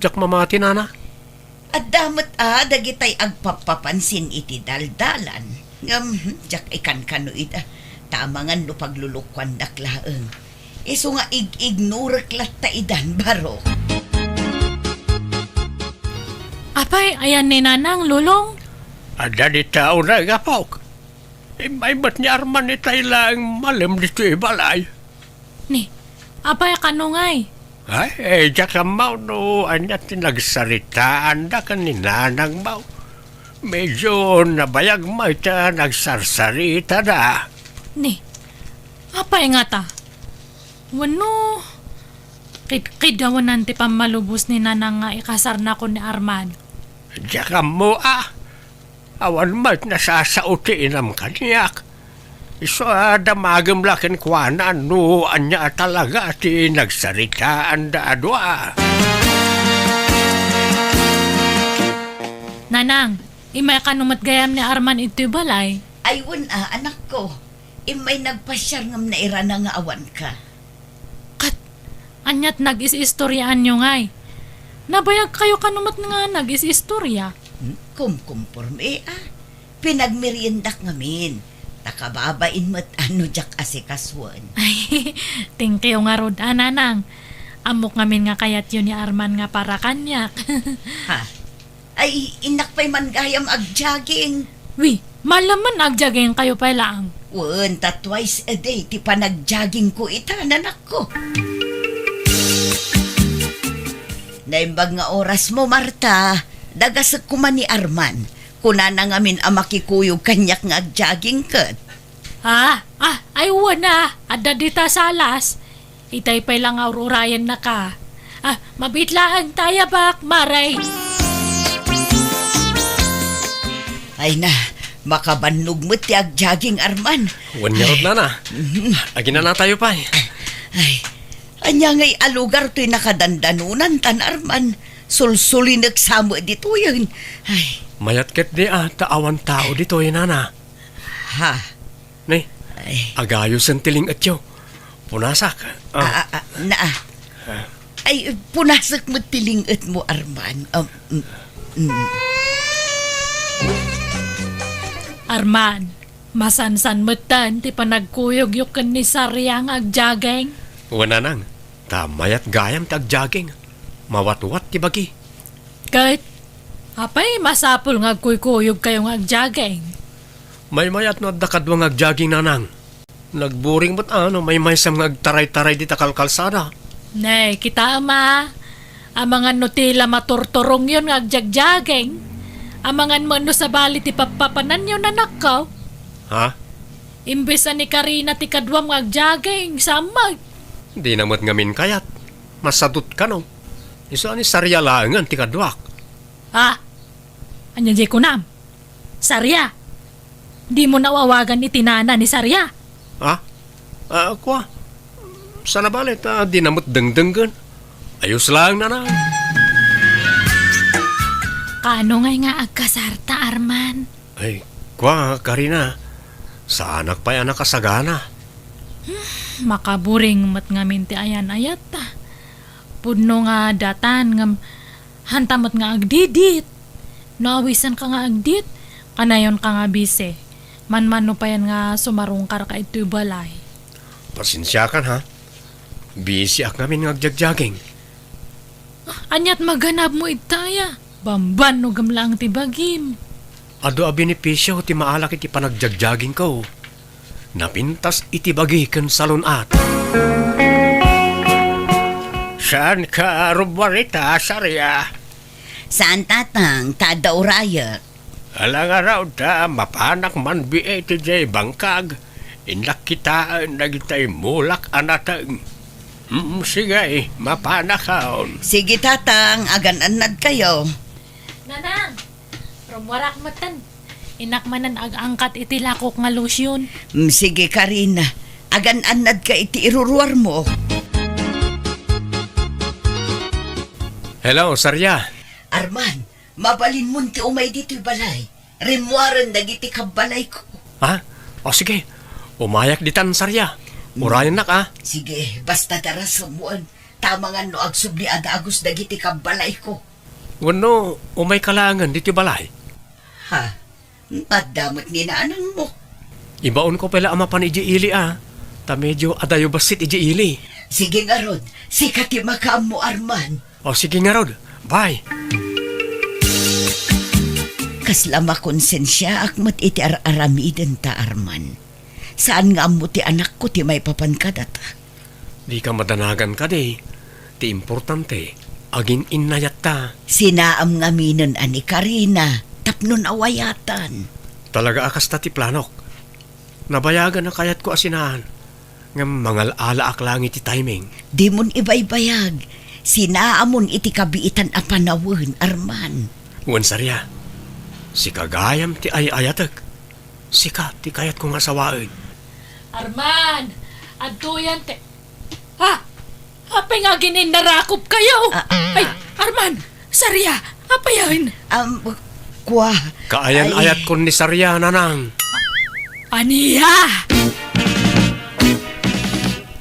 Jack mamati nana. At damat dagitay agpapapansin iti daldalan. Jak ikan kano ita. Tamangan no paglulukwan daklaeng. Iso nga ignorek latta idan baro. Apay, ayan ni Nanang, lulong. Ada di tao na gapok. May ba't ni Arman ni lang malam dito ibalay? Ni, apay kanungay. Jack amaw no, anya tinagsaritaan da ka ni Nanang maw. Medyo nabayag mo ita nagsarsarita da. Ni, apay nga ta. Wano, kid-kidawan nanti pamalubos ni Nanang nga ikasar na ko ni Arman. Jack mo awan mat nasasautiin ang kanyak. Iso damagam lakin kwanan no, anya talaga ti nagsaritaan da adwa. Nanang, imay kanumat gayam ni Arman ito balay. Aywan anak ko. Imay nagpasyar ngam na ira na nga awan ka. Anyat nag-is-istoryaan nyo ngay. Nabayag kayo kanumat nga nag-is-istorya. Kumporme Pinagmeriendak ngamin. Nakababain mo't ano jak asikaswan. Ay, thank you nga rod, Nanang. Amok ngamin nga kayat yun ni Arman nga para kanyak. Ay, inak pa'y man gayam ag-jogging. Wi, malaman agjaging kayo pa lang. Twice a day ti panag-jogging ko ita, nanak ko. Naimbag nga oras mo, Marta. Dagasag ko man ni Arman. Kuna na ngamin ang makikuyog kanyak nga jogging kat. Ay wana, adda dita salas. Itay pa'y lang aururayan na ka. Mabitlaan tayo bak, maray. Ay na, makabannog mo ti jogging Arman. Wanyarod na. Agin na tayo pa eh. Ay, anya ngay alugar to'y nakadandanunan tan Arman. Sulsuli nagsamo dito yun. Ay, Mayat ket di taawan tao dito nana. ha. Ni, Ay, agayos ang tiling atyo. Punasak. Ay, punasak mo tilingat mo Arman. Arman, masansan matan ti panagkuyog yukan ni Saryang agjageng. Wana nang, tamayat gayam tagjaging. Mawat-wat ti bagi. Kahit, apay masapul nga kuykuyog kayong agjageng. May mayat no dakadwang agjaging nanang. Nagburing mo't may maysam agtaray-taray di takalkalsada. Nay, kita ama. Amangan no tila maturturong yun nga agjagjageng. Amangan mo no sa bali ti papapanan yun anak ko. Ha? Imbes na ni Karina ti kadwam nga agjageng, samag. Di namot ngamin kayat. Masadot ka no. Isa ni Sarya laangan ti kadwak. Anya di ko nam. Sarya. Di mo nawawagan ni tinana ni Sarya. Kwa? Sana balit, di namot dengdenggan. Ayos lang na. Kano ngay nga agkasarta, Arman? Ay, kwa, Karina. Sa anak pa'y anak kasagana. Makaburing mat ngamin ti ayan ayat ta. Pudno nga datan ngam hantamot nga agdidit. Naawisan ka nga agdit. Kanayon ka nga bise. Man-mano pa yan nga sumarungkar ka ito'y balay. Pasensya kan ha. Busy ak namin ngagjagjaging. Anyat maganap mo itaya. Bamban no gamlang ti bagim. Ado a benepisyo ti maalak iti panagjagjaging ko. Napintas iti bagi ken salunat. Saan ka rubarita, Sarya? Saan tatang, tada uraya? Alang araw ta, mapanak man biye ti jay bangkag. Inlak kita nagitay mulak anatang. Sige, mapanakaon. Sige tatang, agan-anad kayo. Nanang, rumwarak matan. Inakmanan ag-angkat iti lakok nga lusyon. Sige Karina, agan-anad ka iti iruruar mo. Hello, Sarya. Arman, mabalin mo ti umay dito'y balay. Rimwaran dagiti kabalay ko. Ha? O sige, umayak ditan, Sarya. Urayan na ka. Sige, basta tara sumuan. Tama nga no agsubli adagos dagiti kabalay ko. Wano, umay kalangan dito balay. Ha? Madamot ni naanang mo. Ibaon ko pala ama pan iji ili Ta medyo adayo basit iji ili. Sige nga Rod, sikati makaam mo Arman. O sige nga Rod, bye. Kaslama konsensya akmat iti aramiden ta Arman. Saan nga mo ti anak ko ti may papankadat? Di ka madanagan ka di. Ti importante, aging inayat ta. Sinaam nga minon ani Karina, tapnon awayatan. Talaga akas ta ti planok. Nabayagan na kayat ko asinahan. Nga mangal ala ak lang iti timing. Di mon ibaybayag. Sinaamon iti kabiitan a panawon, Arman. Wan Sarya, si kagayam ti ayayatek. Sika ti kayat kong asawain. Arman, aduyan te. Apay nga ginin narakop kayo. Ay, Arman, Sarya, apay yun. Kwa. Kaayan ayat ko ni Sarya nanang. Aniya!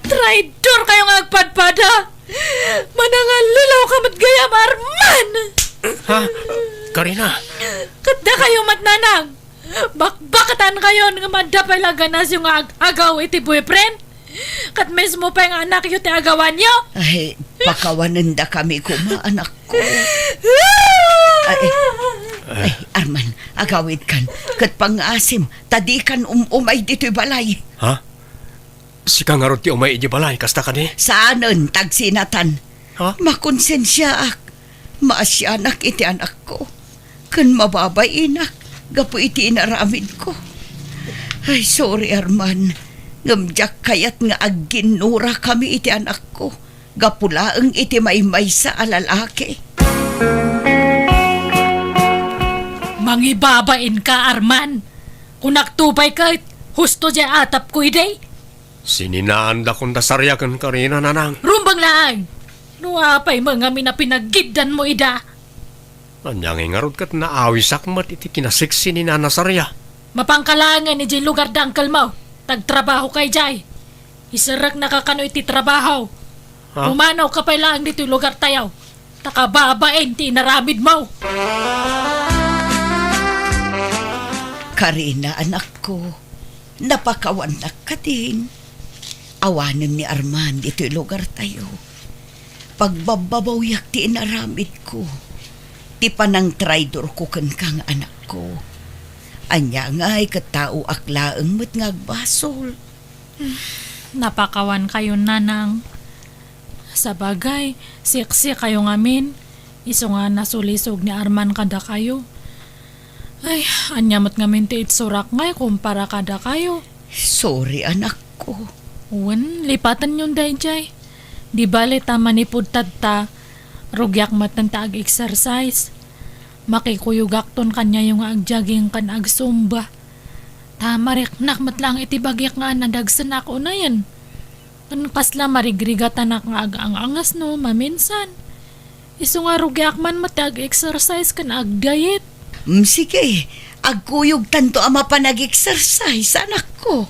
Traidor kayo nga agpadpada! Manangal lilaw ka matgayam, Arman! Ha? Karina? Kada kayo matnanang! Bakbakatan kayo nga madapay laganas yung agaw iti boyfriend? Kat mismo pa yung anak yung ti agawan nyo? Ay, pakawanan da kami kuma, anak ko. Ay, Arman, agawid kan. Kat pangasim, tadikan umay dito'y balay. Ha? Si kangarot ti umay iti balay, kasta ka ni? Saanon, tagsinatan. Ha? Makonsensya ak. Maasyanak iti anak ko. Kan mababay inak, gapo iti inaramid ko. Ay, sorry Arman. Ngamjak kayat nga agginura kami iti anak ko. Gapulaang iti maymay sa alalaki. Mangibabain ka, Arman. Kung naktupay ka, husto dya atap ko iday. Sininaan da kong dasaryakan ka rin, nanang. Rumbang lang. Nuapay mga mina pinaggidan mo ida. Anyang ingarod kat na awisak mat iti kinasiksi ni nanasarya. Mapangkalangan ni Jay lugar da angkal mo. Tagtrabaho kay Jay. Isarak nakakano iti trabaho. Ha? Umanaw ka pa lang dito lugar tayaw. Takababain ti naramid mo. Karina, anak ko, napakawanak ka din. Awanan ni Arman dito'y lugar tayo. Pagbababawyak ti inaramid ko. Ti panang traidor ko kan kang anak ko. Anya nga'y katao aklaang mat ngagbasol. Napakawan kayo, nanang. Sa bagay, siksi kayo ngamin. Iso nga nasulisog ni Arman kada kayo. Ay, anyamot ngamin ti itsurak ngay kumpara kada kayo. Sorry, anak ko. Uwan, lipatan yung dayjay. Di bali tama ni pudtad ta, rugyak matan ta ag-exercise. Makikuyugak ton kanya yung agjaging kan agsumba. Tama reknak matlang iti bagyak nga nadagsan ako na yan. Kan kasla marigrigatan ak nga ang-angas no, maminsan. Iso nga rugyak man matag-exercise kan ag-diet. Sige, agkuyog tanto ama pa nag-exercise, anak ko.